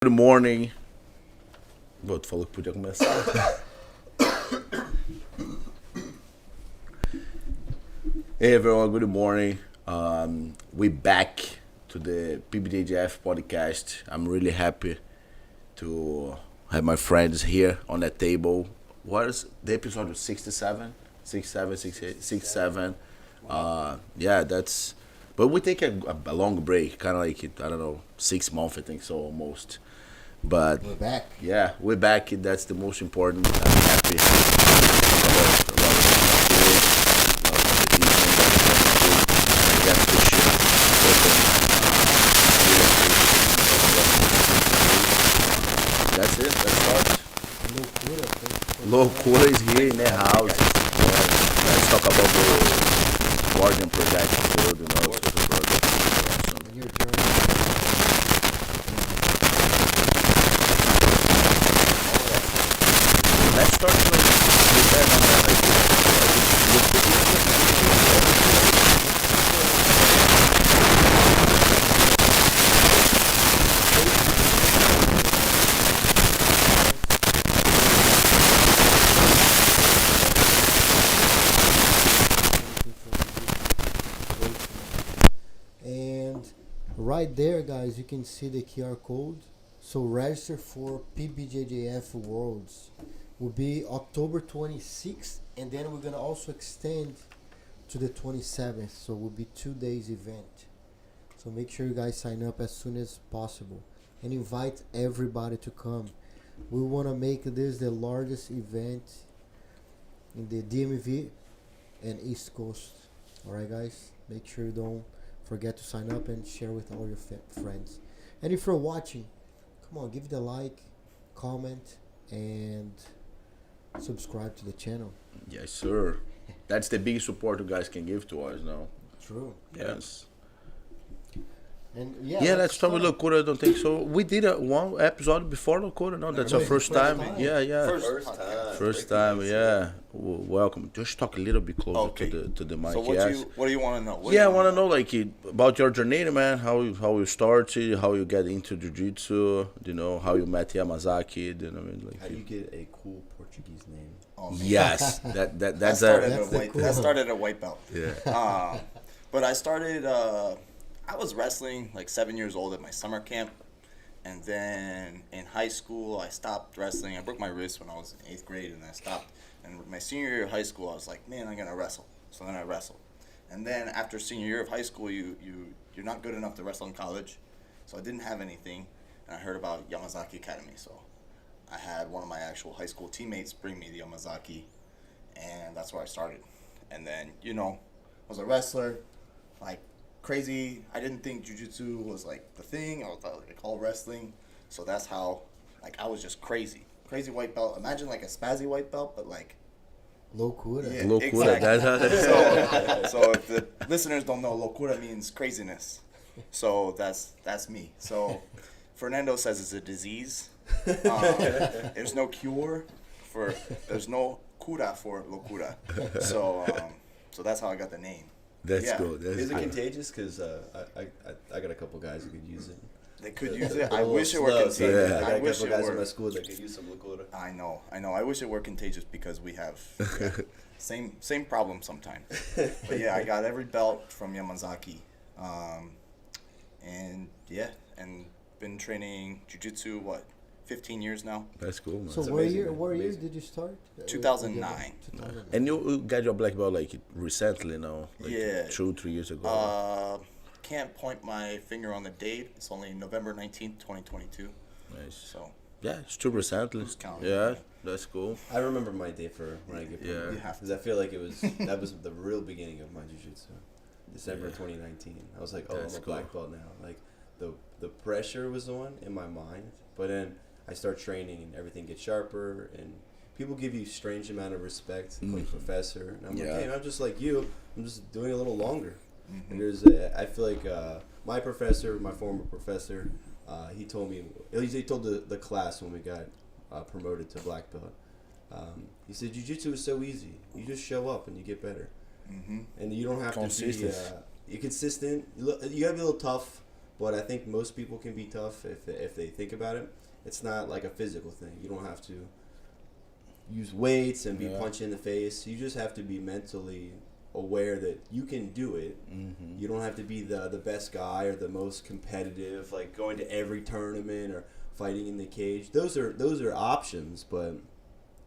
Good morning. Bom, tu falou que podia começar. Hey everyone, good morning. We back to the PBJJF podcast. I'm really happy to have my friends here on that table. What is the episode 67? 67, 68, 67. Yeah, that's. But we take a long break, kind of like, I don't know, 6 months, I think so, almost. But We're back. yeah, we're back. That's the most important. I'm happy. That's it. That's all. Locura is here in the house. Let's talk about the Guardian project. And your journey. Let's start with And right there, guys, you can see the QR code. So register for PBJJF Worlds. Will be October 26th, and then we're gonna also extend to the 27th. So it will be 2 days event. So make sure you guys sign up as soon as possible and invite everybody to come. We want to make this the largest event in the DMV and East Coast. All right, guys, make sure you don't forget to sign up and share with all your friends. And if you're watching, come on, give it a like, comment, and subscribe to the channel. yes, sir. That's the biggest support you guys can give to us now. True. Yes. And Yeah, let's start with Locura. I don't think so. We did one episode before Locura. No, that's our Really? first First time. time? Yeah. First time. First time. Yeah. Welcome. Just talk a little bit closer Okay. to the mic. So what do you want to know? Yeah, I want to know like about your journey, man. How you started, how you get into jiu-jitsu. You know how you met Yamazaki. You know, what I mean, How like do you get a cool Portuguese name? Oh, man. yes, That that's started, That's the cool that one. started at white belt. yeah. But I started, I was wrestling like 7 years old at my summer camp. And then in high school, I stopped wrestling. I broke my wrist when I was in 8th grade and I stopped. And my senior year of high school, I was like, man, I'm going to wrestle. So then I wrestled. And then after senior year of high school, you're not good enough to wrestle in college. So I didn't have anything. And I heard about Yamazaki Academy. So I had one of my actual high school teammates bring me to Yamazaki. And that's where I started. And then, I was a wrestler, like crazy. I didn't think jiu-jitsu was like the thing. I was like all wrestling. So that's how, like, I was just crazy. Crazy white belt. Imagine like a spazzy white belt, but like, Locura. yeah, Locura. exactly. That's how that's So if the listeners don't know, locura means craziness. So that's me. So Fernando says it's a disease. There's no cure there's no cura for locura. So that's how I got the name. That's Yeah. good. That's Is it good. contagious? Because I got a couple guys who could use it. They could The- use the it. I little wish it were snubs, contagious. Yeah. I got I a wish couple it guys in my were. school that could use some Locura. I know. I wish it were contagious because we have same problem sometimes. But yeah, I got every belt from Yamazaki, and been training jiu-jitsu 15 years now. That's cool, man. So That's what amazing, year? man. What year Amazing. did you start? 2009. 2009. And you got your black belt like recently, now, like Yeah. 2-3 years ago. Can't point my finger on the date. It's only November 19th, 2022. Nice. So Yeah, it's too recently. Who's counting? Yeah, that's cool. I remember my day for when I get Yeah. promoted. You have to. Because I feel like that was the real beginning of my jiu-jitsu. December 2019. I was like, oh, That's I'm a cool. black belt now. Like the pressure was on in my mind, but then I start training and everything gets sharper and people give you strange amount of respect, like professor. And I'm Yeah. like, hey, I'm just like you. I'm just doing it a little longer. Mhm. And I feel like my professor, my former professor, he told me, he told the class when we got promoted to black belt. He said, jiu-jitsu is so easy. You just show up and you get better. Mm-hmm. And you don't have to be Consistent. you're consistent. You gotta be a little tough, but I think most people can be tough if they think about it. It's not like a physical thing. You don't have to use weights and be punched in the face. You just have to be mentally aware that you can do it. You don't have to be the best guy or the most competitive, like going to every tournament or fighting in the cage. Those are options, but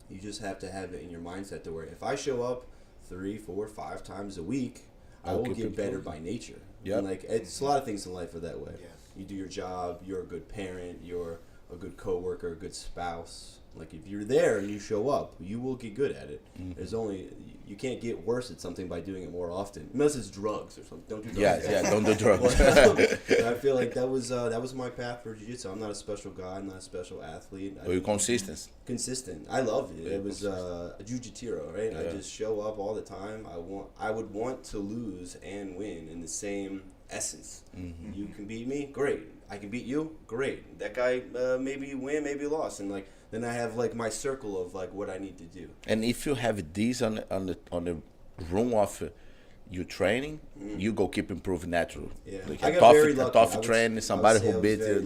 you just have to have it in your mindset to where if I show up 3, 4, 5 times a week, I will get better by nature. Yep. And like it's a lot of things in life are that way. Yes. You do your job, you're a good parent, you're a good coworker, a good spouse. Like if you're there and you show up, you will get good at it. There's only you can't get worse at something by doing it more often, unless it's drugs or something. Don't do drugs. Yeah, don't do drugs. I feel like that was my path for jiu-jitsu. I'm not a special guy. I'm not a special athlete. Are you consistent? Consistent. I loved it. It was a jiu-jitsu, right? I just show up all the time. I would want to lose and win in the same essence. You can beat me, great. I can beat you, great. That guy maybe win, maybe lost, and like then I have like my circle of like what I need to do. And if you have this on the room of you training, you go keep improving natural. Yeah, Like I a got very tough, lucky. a tough training, somebody who beat you.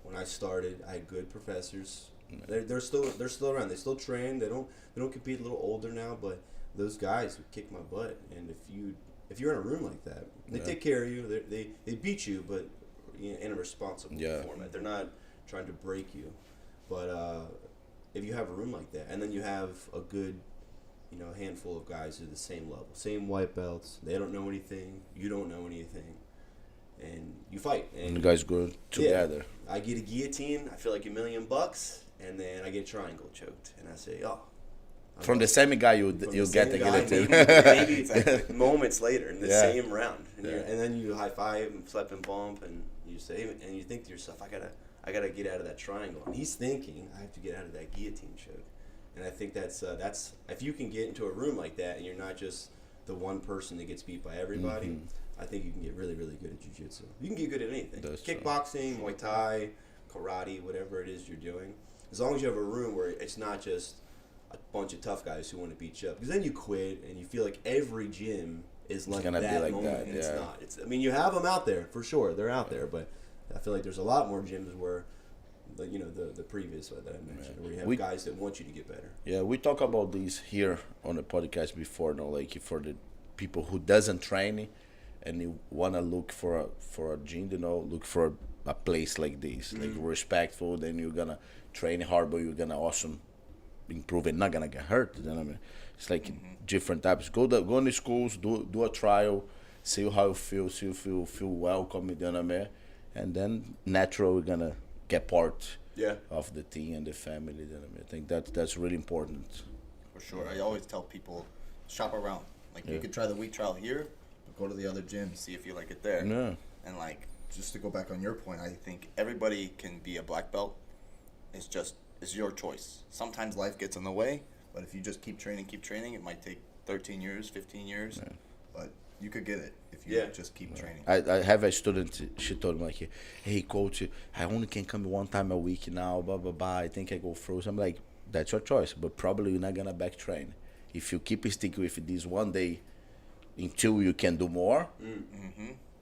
When I started, I had good professors. They're still around. They still train. They don't compete. A little older now, but those guys would kick my butt. And if you're in a room like that, they take care of you. They beat you, but in a responsible format. They're not trying to break you. But if you have a room like that, and then you have a good handful of guys who are the same level, same white belts, they don't know anything, you don't know anything, and you fight. And you guys go together. Yeah, I get a guillotine, I feel like $1 million, and then I get triangle choked, and I say, oh. From the same guy you get the guillotine. Maybe it's like moments later in the same round, and then you high five and slap and bump, and you say, and you think to yourself, I gotta get out of that triangle, and he's thinking, I have to get out of that guillotine choke. And I think that's if you can get into a room like that and you're not just the one person that gets beat by everybody, I think you can get really, really good at jiu-jitsu. You can get good at anything. That's Kickboxing, Muay Thai, karate, whatever it is you're doing. As long as you have a room where it's not just a bunch of tough guys who want to beat you up. Because then you quit and you feel like every gym is like gonna that be like moment, that, and it's not. I mean, you have them out there, for sure. They're out there, but I feel like there's a lot more gyms where the previous one that I mentioned, where you have guys that want you to get better. Yeah, we talk about this here on the podcast before. Like for the people who doesn't train and you wanna look for a gym, look for a place like this, like respectful. Then you're gonna train hard, but you're gonna also improve and not gonna get hurt. You know what I mean? It's like different types. Go in the schools, do a trial, see how you feel, see if you feel welcome. You know what I mean? And then natural, we're gonna get part of the team and the family. You know what I mean? I think that's really important. For sure. I always tell people, shop around. Like, you could try the week trial here, but go to the other gym, see if you like it there. Yeah. And, like, just to go back on your point, I think everybody can be a black belt. It's your choice. Sometimes life gets in the way, but if you just keep training, it might take 13 years, 15 years, but you could get it if you just keep training. I have a student, she told me, like, hey, coach, I only can come one time a week now, blah, blah, blah. I think I go through. So I'm like, that's your choice, but probably you're not going to back train. If you keep sticking with this one day until you can do more,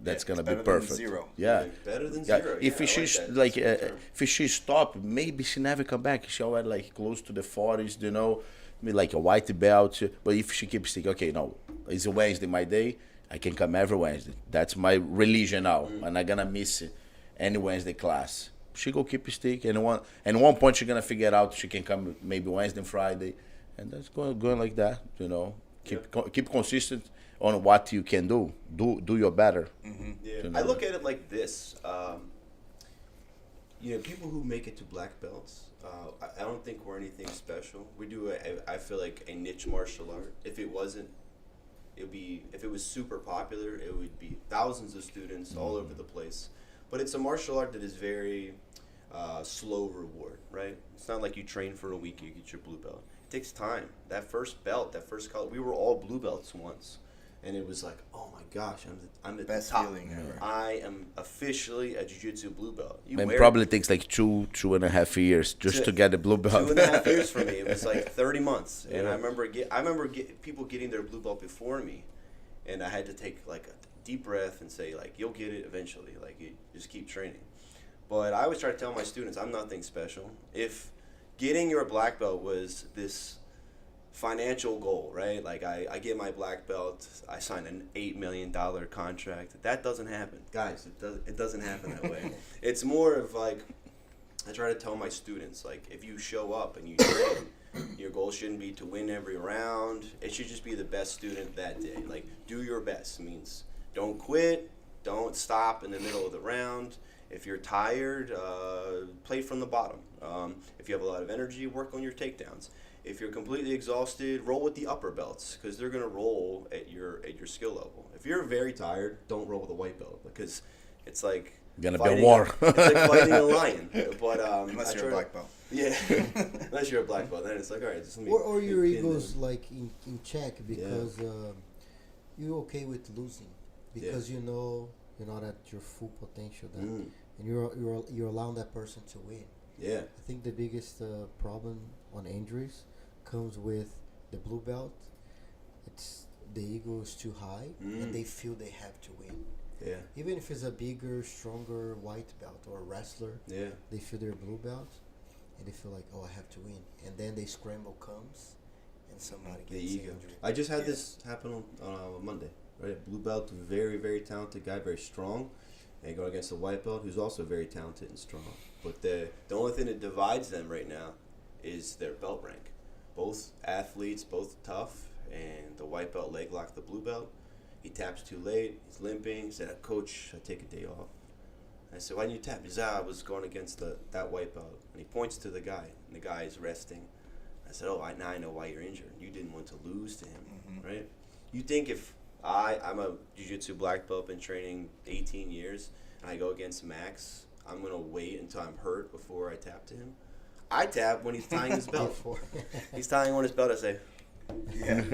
that's going to be perfect. Than zero. Yeah. Better than zero. If she stop, maybe she never come back. She already like close to the 40s, like a white belt. But if she keeps sticking, okay, no, it's a Wednesday, my day. I can come every Wednesday. That's my religion now. I'm not gonna miss any Wednesday class. She go keep stick, and one point she gonna figure out she can come maybe Wednesday and Friday, and that's going like that. Keep consistent on what you can do. Do your better. Yeah. I look at it like this. People who make it to black belts, I don't think we're anything special. We do, I feel like, a niche martial art. If it was super popular, it would be thousands of students all over the place. But it's a martial art that is very slow reward, right? It's not like you train for a week, you get your blue belt. It takes time. That first belt, that first color, we were all blue belts once. And it was like, oh my gosh, I'm the best top. feeling ever. I am officially a jiu-jitsu blue belt. It probably takes like 2.5 years just to get the blue belt. 2.5 years for me. It was like 30 months. And I remember people getting their blue belt before me. And I had to take like deep breath and say, like, you'll get it eventually. Like, you just keep training. But I always try to tell my students, I'm nothing special. If getting your black belt was this financial goal, right? Like, I get my black belt, I sign an $8 million contract. That doesn't happen. Guys, it doesn't happen that way. It's more of like, I try to tell my students, like, if you show up and you train, your goal shouldn't be to win every round. It should just be the best student that day. Like, do your best. It means don't quit, don't stop in the middle of the round. If you're tired, play from the bottom. If you have a lot of energy, work on your takedowns. If you're completely exhausted, roll with the upper belts because they're gonna roll at your skill level. If you're very tired, don't roll with a white belt because it's like Gonna be a war. It's like fighting a lion. But Unless you're a black belt. Yeah, unless you're a black belt, then it's like, all right, just let me. Or your pin ego's them. like in check because you're okay with losing because you know you're not at your full potential then, and you're allowing that person to win. Yeah. I think the biggest problem on injuries comes with the blue belt. It's the ego is too high and they feel they have to win. Yeah. Even if it's a bigger, stronger white belt or a wrestler, Yeah. they feel their blue belt and they feel like, oh, I have to win. And then the scramble comes and somebody The gets ego. injured. I just had this happen on Monday. Right, blue belt, very, very talented guy, very strong, and going against a white belt who's also very talented and strong. But the only thing that divides them right now is their belt rank. Both athletes, both tough, and the white belt leg locked the blue belt. He taps too late. He's limping. He said, "Coach, I take a day off." I said, "Why didn't you tap?" He said, "I was going against that white belt." And he points to the guy, and the guy is resting. I said, "Oh, now I know why you're injured. You didn't want to lose to him, right? You think if I'm a jiu-jitsu black belt, been training 18 years, and I go against Max, I'm going to wait until I'm hurt before I tap to him? I tap when he's tying his belt. He's tying on his belt, I say, Yeah.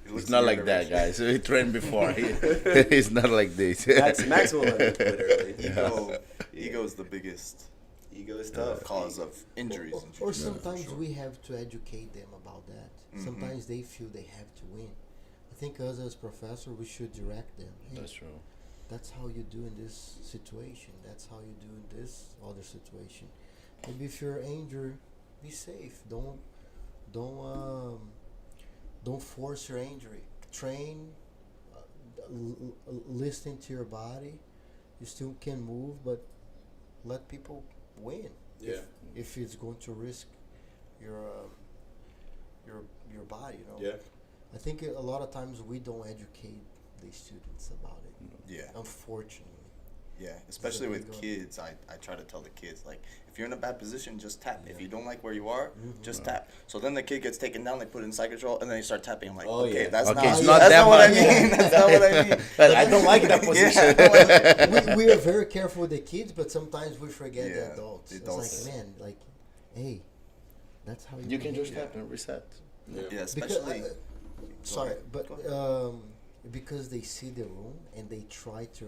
It's not like that, guys. He trained before. He's not like this. Max will let me quit early. Ego is the biggest Ego is tough. cause of injuries. and Or shit. sometimes we have to educate them about that. Sometimes they feel they have to win. I think us as professor, we should direct them. Hey, That's true. that's how you do in this situation. That's how you do in this other situation. Maybe if you're injured, be safe. Don't force your injury. Train, listen to your body. You still can move, but let people win. Yeah. If it's going to risk your body, you know. Yeah. I think a lot of times we don't educate the students about it. Yeah. Unfortunately. Yeah, especially with ego. kids, I try to tell the kids, like, if you're in a bad position, just tap. If you don't like where you are, just tap. So then the kid gets taken down, they put it in side control, and then they start tapping. I'm like, Oh, okay, yeah. that's Okay, not, it's not that's that not what I much. mean. That's not what I mean. I don't like that position. Yeah, I don't like it. we are very careful with the kids, but sometimes we forget Yeah, the adults. the It's adults. like, man, like, hey, that's how you You can behave. just tap and reset. Yeah, Because, especially. sorry, ahead. but Go because they see the room and they try to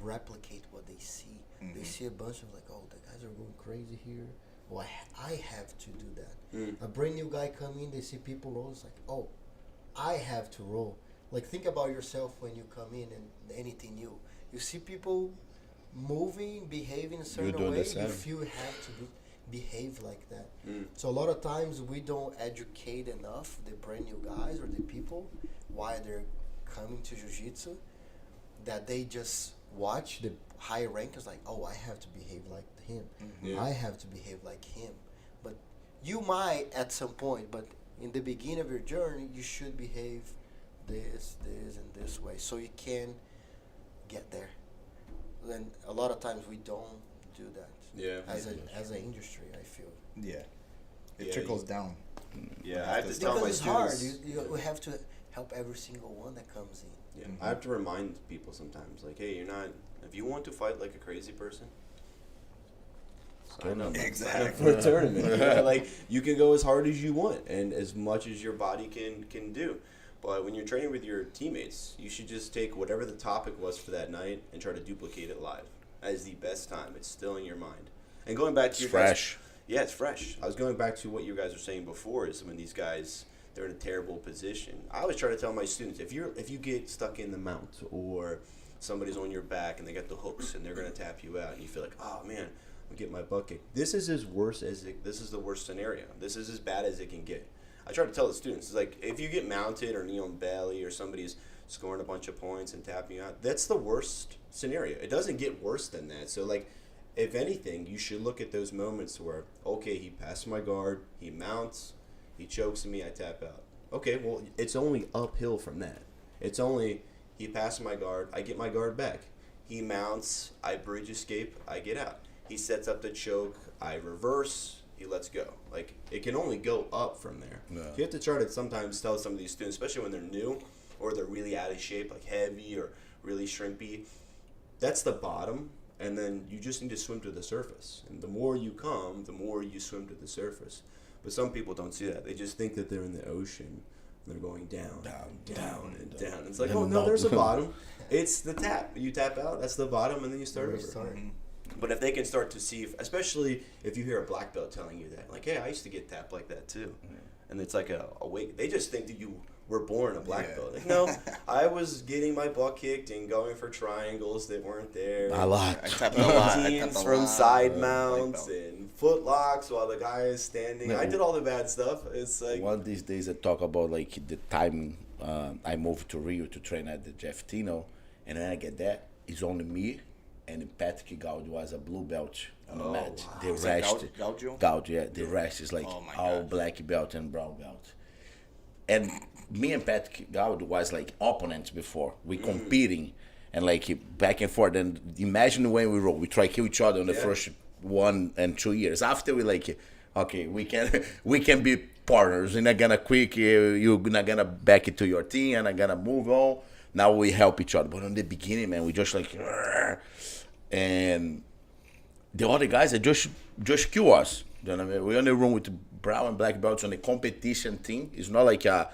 replicate what they see. They see a bunch of like, oh, the guys are going crazy here. Well, I have to do that. A brand new guy come in, they see people roll. It's like, oh, I have to roll. Like, think about yourself when you come in and anything new. You see people moving, behaving a certain doing way. the same. You feel you have to behave like that. So a lot of times we don't educate enough the brand new guys or the people why they're coming to jiu-jitsu, that they just watch the high rankers like, oh, I have to behave like him. Yeah. I have to behave like him. But you might at some point, but in the beginning of your journey, you should behave this, and this way so you can get there. Then a lot of times we don't do that. Yeah. As an industry, I feel. Yeah. It Yeah, trickles down. Yeah, I have to tell Because my it's hard. students. You have to help every single one that comes in. Yeah, I have to remind people sometimes, like, hey, you're not. If you want to fight like a crazy person, sign up. Exactly. Sign up for a tournament. Yeah, like, you can go as hard as you want and as much as your body can do. But when you're training with your teammates, you should just take whatever the topic was for that night and try to duplicate it live. That is the best time. It's still in your mind. And going back to It's your fresh. Guys, yeah, it's fresh. I was going back to what you guys were saying before. Is when these guys they're in a terrible position. I always try to tell my students, if you get stuck in the mount or somebody's on your back and they got the hooks and they're gonna tap you out and you feel like, oh man, I'm getting my butt kicked. This is the worst scenario. This is as bad as it can get. I try to tell the students, it's like if you get mounted or knee on belly or somebody's scoring a bunch of points and tapping you out, that's the worst scenario. It doesn't get worse than that. So like, if anything, you should look at those moments where, okay, he passed my guard, he mounts, he chokes me, I tap out. Okay, well, it's only uphill from that. It's only, he passed my guard, I get my guard back. He mounts, I bridge escape, I get out. He sets up the choke, I reverse, he lets go. Like, it can only go up from there. Yeah. So you have to try to sometimes tell some of these students, especially when they're new or they're really out of shape, like heavy or really shrimpy, that's the bottom, and then you just need to swim to the surface. And the more you come, the more you swim to the surface. But some people don't see that. They just think that they're in the ocean. They're going down, down, and down. It's like, oh no, there's a bottom. It's the tap. You tap out, that's the bottom, and then you start over. Mm-hmm. But if they can start to see, especially if you hear a black belt telling you that, like, hey, I used to get tapped like that too. And it's like a wake. They just think that you were born a black belt. Like, no, I was getting my butt kicked and going for triangles that weren't there. A lot. I tapped a lot. Routines from side mounts and foot locks while the guy is standing. I did all the bad stuff. It's like, one of these days I talk about like the time I moved to Rio to train at the Jeff Tino, and when I get there, it's only me and Patrick Gaudio was a blue belt on the mat. Wow. The Is that rest, Gaudio? yeah. The rest is like Oh my all gosh. black belt and brown belt. And me and Patrick Gaudio was like opponents before. We competing and like back and forth. And imagine when we roll, we try to kill each other in the first 1 and 2 years. After we like, okay, we can be partners. We're not gonna quit. You're not gonna back it to your team. And I'm gonna move on. Now we help each other. But in the beginning, man, we just like, and the other guys, they just kill us. You know what I mean? We're in the room with brown and black belts on a competition team. It's not like a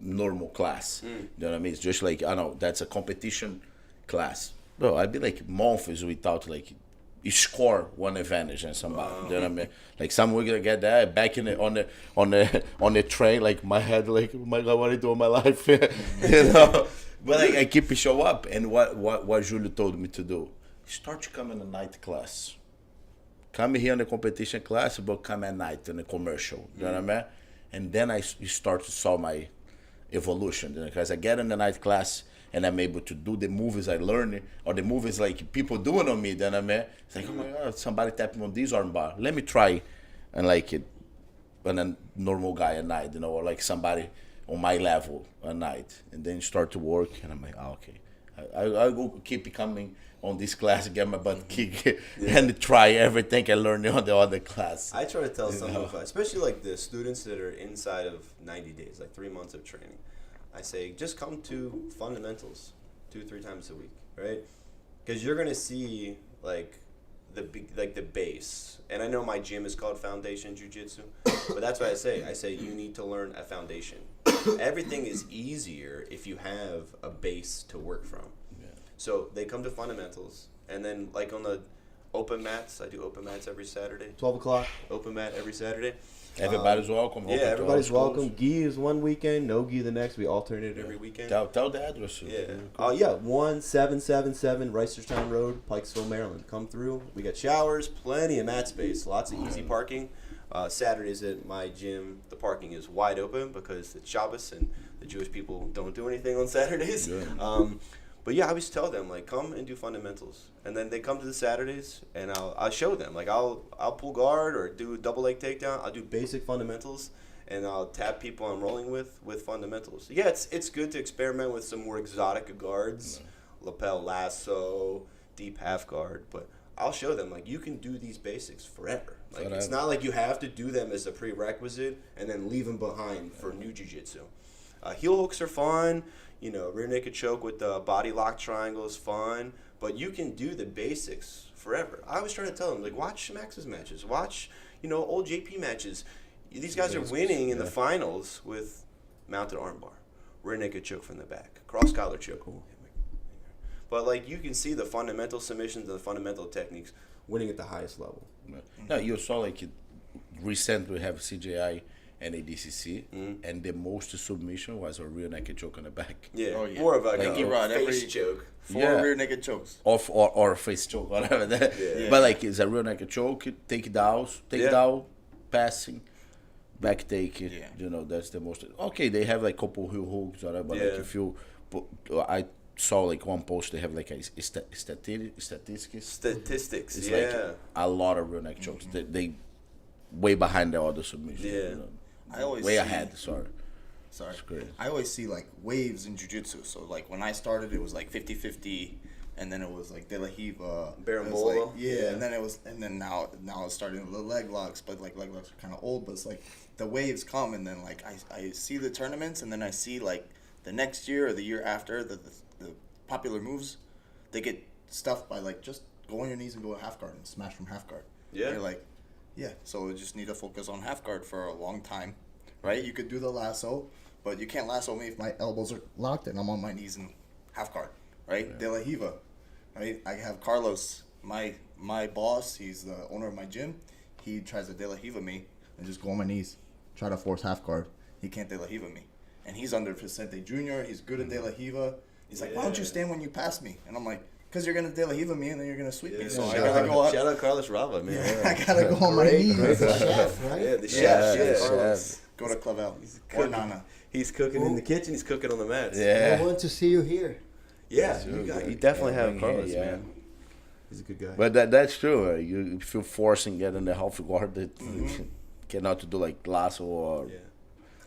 normal class. You know what I mean? It's just like, I know, that's a competition class. Bro, I'd be like months without like, you score one advantage on somebody. You know what I mean? Like some we're gonna get that back in on the train, like my head, like, oh my God, what I do in my life? You know? But like, I keep it show up. And what Julio told me to do, start to come in the night class. Come here in the competition class, but come at night in the commercial. You know what I mean? And then you start to saw my evolution. Because I get in the night class and I'm able to do the movies I learned, or the movies like people doing on me. Then I mean, it's like, oh my God, somebody tapping on this arm bar. Let me try and like it on a normal guy at night, you know, or like somebody on my level at night. And then start to work, and I'm like, oh, okay. I go keep coming on this class, get my butt kicked, and try everything I learned on the other class. I try to tell some of, especially like the students that are inside of 90 days, like 3 months of training, I say, just come to fundamentals 2-3 times a week, right? Because you're gonna see like the base. And I know my gym is called Foundation Jiu-Jitsu, but that's what I say you need to learn a foundation. Everything is easier if you have a base to work from. So they come to fundamentals, and then like on the open mats, I do open mats every Saturday. 12 o'clock, open mat every Saturday. Everybody's welcome. Yeah, everybody's welcome. Gi is one weekend, no gi the next. We alternate every weekend. Tell the address. Yeah. 1777 Reisterstown Road, Pikesville, Maryland. Come through. We got showers, plenty of mat space, lots of easy parking. Saturdays at my gym, the parking is wide open because it's Shabbos and the Jewish people don't do anything on Saturdays. Yeah. But yeah, I always tell them, like, come and do fundamentals. And then they come to the Saturdays, and I'll show them. Like, I'll pull guard or do double leg takedown. I'll do basic fundamentals, and I'll tap people I'm rolling with fundamentals. Yeah, it's good to experiment with some more exotic guards, lapel lasso, deep half guard. But I'll show them, like, you can do these basics forever. Like, it's not like you have to do them as a prerequisite and then leave them behind for new jiu-jitsu. Heel hooks are fun. You know, rear naked choke with the body lock triangle is fun, but you can do the basics forever. I was trying to tell them, like, watch Max's matches, watch, you know, old JP matches. These guys are winning in the finals with mounted armbar, rear naked choke from the back, cross collar choke. But like, you can see the fundamental submissions and the fundamental techniques winning at the highest level. No, you saw like recently we have CJI and ADCC, and the most submission was a rear naked choke on the back. Yeah. Oh, yeah. More of Like, a he brought face every- choke. 4 Yeah. rear naked chokes. Or face choke, whatever that. Yeah. But like it's a real naked choke, takedown, passing, back take. Yeah. You know, that's the most. Okay, they have like couple heel hooks, whatever. But like Yeah. if you, I saw like one post they have like a statistics. Statistics. It's Yeah. like a lot of real neck chokes. They way behind the other submissions. Yeah. You know? I always way see- ahead. Sorry. Sorry. It's great. I always see like waves in jiu-jitsu. So like when I started, it was like 50-50, and then it was like De La Hiva. Berimbolo. It was like, yeah, Yeah. and then now it's starting with the leg locks, but like leg locks are kind of old. But it's like the waves come, and then like I see the tournaments, and then I see like the next year or the year after the popular moves, they get stuffed by like just go on your knees and go half guard and smash from half guard. Yeah. You're like, yeah. So we just need to focus on half guard for a long time, right? You could do the lasso, but you can't lasso me if my elbows are locked and I'm on my knees in half guard, right? Yeah. De La Hiva, right? I have Carlos, my boss. He's the owner of my gym. He tries to De La Hiva me and just go on my knees, try to force half guard. He can't De La Hiva me, and he's under Vicente Jr. He's good at De La Hiva. He's like, why don't you Yeah. stand when you pass me? And I'm like, because you're gonna De La Hiva me and then you're gonna sweep me. So I shout, gotta go out, up. shout out Carlos Rava, man. I gotta go on my knees. Chef, right? Yeah, the chef. Yeah, Yeah, chef. Carlos, go to Clavel or cooking. Nana. He's cooking in the kitchen. He's cooking on the mats. I Yeah. want to see you here. Yeah, Sure, you but- definitely yeah, have bring Carlos, here, yeah. man. He's a good guy. But that's true. You feel forcing get in the half guard that cannot do like lasso or Yeah.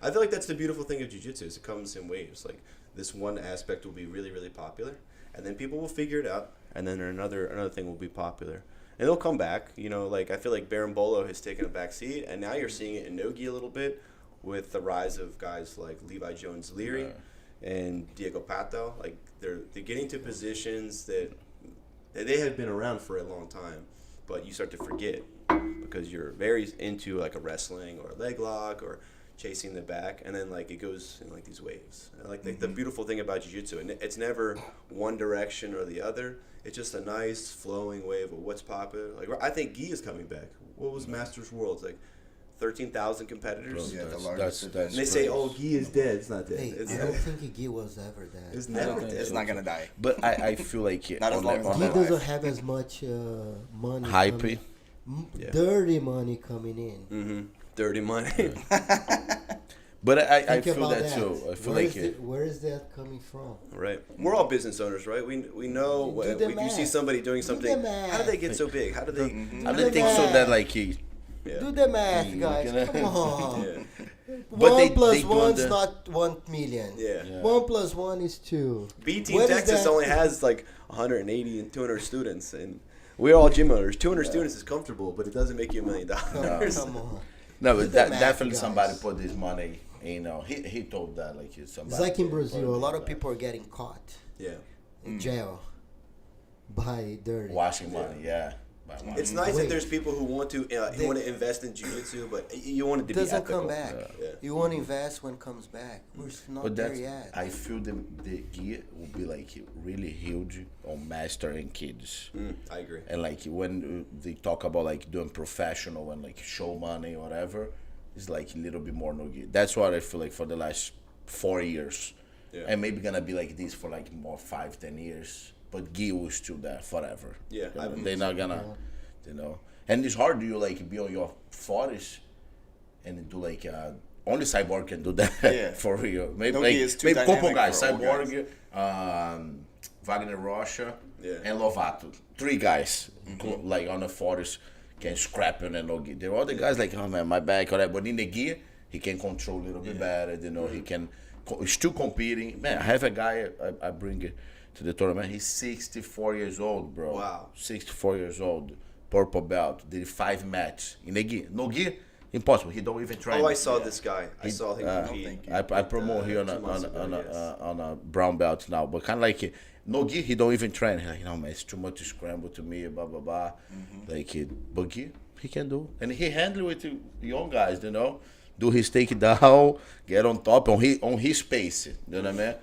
I feel like that's the beautiful thing of jiu-jitsu is it comes in waves. Like this one aspect will be really, really popular, and then people will figure it out, and then another thing will be popular. And they'll come back. You know, like I feel like Berimbolo has taken a back seat, and now you're seeing it in Nogi a little bit with the rise of guys like Levi Jones Leary and Diego Pato. Like they're getting to positions that they had been around for a long time, but you start to forget because you're very into like a wrestling or a leg lock or chasing the back, and then like it goes in like these waves. And, like the beautiful thing about jiu-jitsu, and it's never one direction or the other. It's just a nice flowing wave of what's popular. Like I think Gi is coming back. What was Masters Worlds like? 13,000 competitors. Yeah, the that's largest that's event. And they say, great. "Oh, Gi is dead." It's not dead. Hey, It's, I don't think Gi was ever that. it's I never don't think dead. it's not gonna die. But I feel like Not as on long the- as on He I'm the- alive. doesn't have as much money. Hype. coming- Yeah. Dirty money coming in. Mm-hmm. Dirty money. But I Think feel about that too. I feel Where like is where is that coming from? Right. We're all business owners, right? We know Do when the you see math. somebody doing Do something. the math. How do they get so big? How do they? I didn't think so that like he. Yeah. Do the math, You guys. gonna- Come on. Yeah. But One they plus do one's the- not 1 million. Yeah. Yeah. 1 plus 1 is 2. B Team Where is Texas that- only has like 180 and 200 students, and we're all gym owners. 200 students is comfortable, but it doesn't make you $1 million. Come on. No, Do but the math, definitely guys. somebody put this money. You know, he told that like it's somebody. It's like in put Brazil, a lot of that. people are getting caught Yeah. in jail by dirty. Washing money, yeah. By money. It's nice Wait. that there's people who want to invest in jiu-jitsu, but you want it to be Doesn't ethical. come back. Yeah. You want to invest when it comes back. We're not But there that's, yet. I feel the gear will be like really huge on master and kids. I agree. And like when they talk about like doing professional and like show money or whatever, it's like a little bit more no gear. That's what I feel like for the last 4 years. Yeah. And maybe gonna be like this for like more 5-10 years. But gear was still there forever. Yeah, I believe they're not gonna, you know. And it's hard to you like be on your 40s and do like only Cyborg can do that Yeah. for real. Maybe No like gear is too maybe couple dynamic guys, for old Cyborg, Wagner Rocha, Yeah. and Lovato. 3 guys like on the 40s can scrap on and no gear. The other guys like, oh man, my back or that. But in the gear, he can control a little bit better. You know, he can still competing. Man, I have a guy I bring it to the tournament. He's 64 years old, bro. Wow. 64 years old, purple belt. Did 5 matches in the gear. No gear, impossible. He don't even try. Oh, I saw this guy. I saw him don't compete. think I promote here 2 months ago, yes. on a brown belt now, but kind of like no gear, he don't even train. He's like, man, it's too much to scramble to me, blah blah blah. Like but gear, he can do, and he handle it to young guys, you know, do his takedown, get on top on his pace. You know what I mean?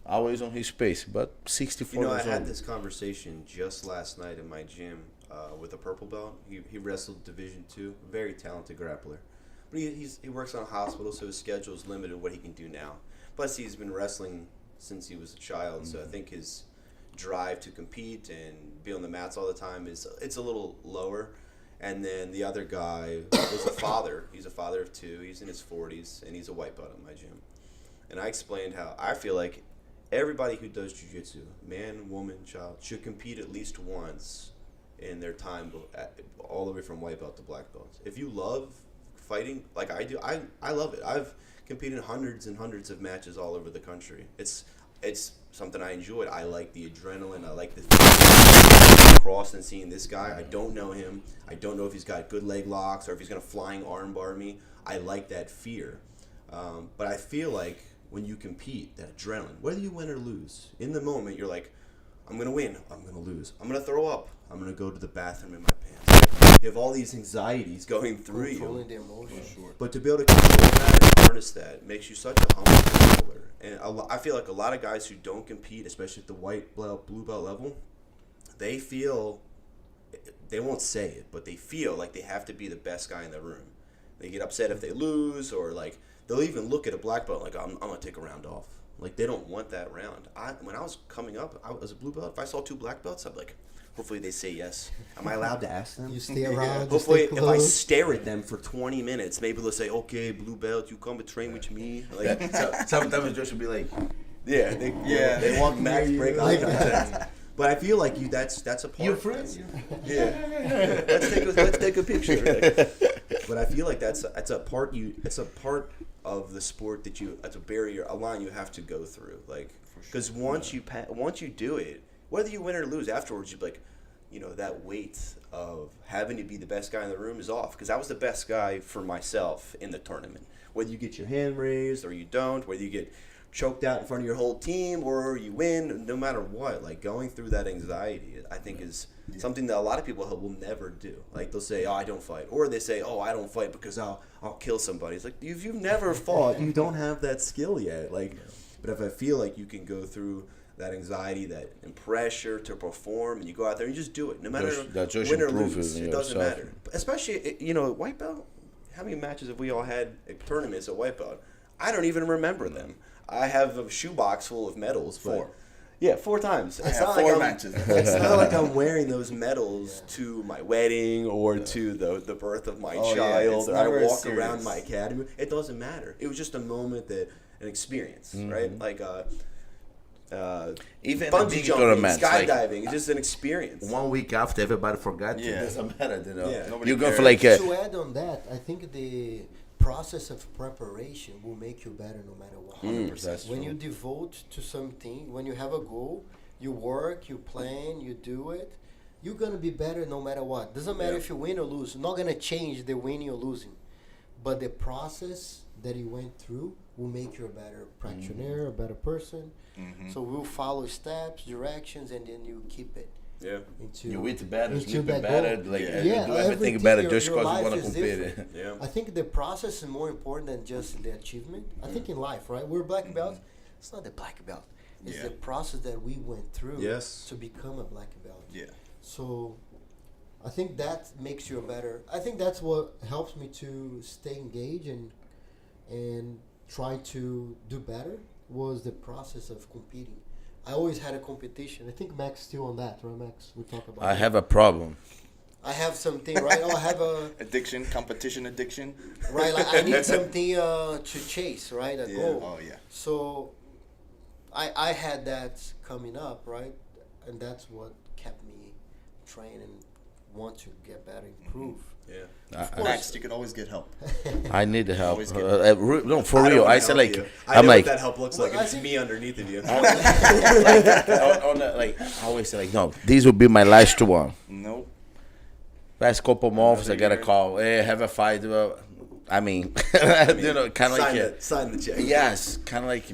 Always on his pace, but 64 You know, I years had old. this conversation just last night in my gym with a purple belt. He wrestled Division II, very talented grappler. But he works on a hospital, so his schedule is limited what he can do now. Plus, he's been wrestling since he was a child, so I think his drive to compete and be on the mats all the time it's a little lower. And then the other guy was a father. He's a father of 2. He's in his 40s, and he's a white belt in my gym. And I explained how I feel like everybody who does jiu-jitsu, man, woman, child, should compete at least once in their time, all the way from white belt to black belt. If you love fighting like I do, I love it. I've competed in hundreds and hundreds of matches all over the country. It's something I enjoyed. I like the adrenaline. I like the cross and seeing this guy. I don't know him. I don't know if he's got good leg locks or if he's going to flying arm bar me. I like that fear. But I feel like when you compete, that adrenaline, whether you win or lose, in the moment you're like, I'm going to win, I'm going to lose, I'm going to throw up, I'm going to go to the bathroom in my pants. You have all these anxieties going through Controlling you. the emotion. Sure. But to be able to control that and harness that makes you such a humble controller. And I feel like a lot of guys who don't compete, especially at the white belt, blue belt level, they feel, they won't say it, but they feel like they have to be the best guy in the room. They get upset if they lose, or like they'll even look at a black belt like, I'm going to take a round off. Like, they don't want that round. When I was coming up, I was a blue belt. If I saw 2 black belts, I'd be like, hopefully they say yes. Am I allowed to ask them? You stay around. You Hopefully, stay if I close. stare at them for 20 minutes, maybe they'll say, okay, blue belt, you come and train with me. Like, Sometimes Josh will be like, yeah, they want max break eye Like contact. But I feel like that's a part. "You friends?" Yeah. Let's take a picture. But I feel like that's a part of the sport that's a barrier, a line you have to go through. Like, because once you do it, whether you win or lose, afterwards you're like, that weight of having to be the best guy in the room is off. Because I was the best guy for myself in the tournament. Whether you get your hand raised or you don't, whether you get choked out in front of your whole team or you win, no matter what, like, going through that anxiety, I think is something that a lot of people will never do. Like, they'll say, oh, I don't fight. Or they say, oh, I don't fight because I'll kill somebody. It's like, if you've never fought, you don't have that skill yet. Like, but if I feel like you can go through that anxiety, and pressure to perform, and you go out there and you just do it, no matter win or lose, it doesn't matter. Especially, white belt, how many matches have we all had at tournaments at white belt? I don't even remember them. I have a shoebox full of medals. 4. Yeah, 4 times. It's not 4 like matches. It's not like I'm wearing those medals to my wedding or to the birth of my child, or I walk around my academy. It doesn't matter. It was just a moment, an experience, right? Like even bungee jumping, skydiving. It's just an experience. 1 week after, everybody forgot. Yeah. It doesn't matter, Yeah. Nobody You go cares. for like To add on that, I think the process of preparation will make you better no matter what. 100%. When you devote to something, when you have a goal, you work, you plan, you do it, you're going to be better no matter what. Doesn't matter if you win or lose. Not going to change the winning or losing. But the process that you went through will make you a better practitioner, a better person. So we'll follow steps, directions, and then you keep it. Yeah. You eat better, into sleep that better, goal. like Yeah, you do everything everything, better your just because life you want to is compete. different. Yeah. I think the process is more important than just the achievement. I think in life, right? We're black belts. It's not the black belt. It's the process that we went through to become a black belt. Yeah. So I think that makes you a better. I think that's what helps me to stay engaged and try to do better was the process of competing. I always had a competition. I think Max still on that, right, Max? We talk about I that. have a problem. I have something, right? I have a Addiction, competition addiction. right. Like I need something to chase, right? A goal. Oh, yeah. So I had that coming up, right? And that's what kept me trained and want to get better, improve. Yeah. Next, you can always get help. I need the help. Always get- No, for I don't real. wanna I said help like, you. I I'm know like, what that help looks like. Well, I It's think- me underneath of you. like I always say like, no, these will be my last one. Nope. Last couple months, I Another get a year. call. Hey, have a fight. I mean, kind of like sign the check. yes, kind of like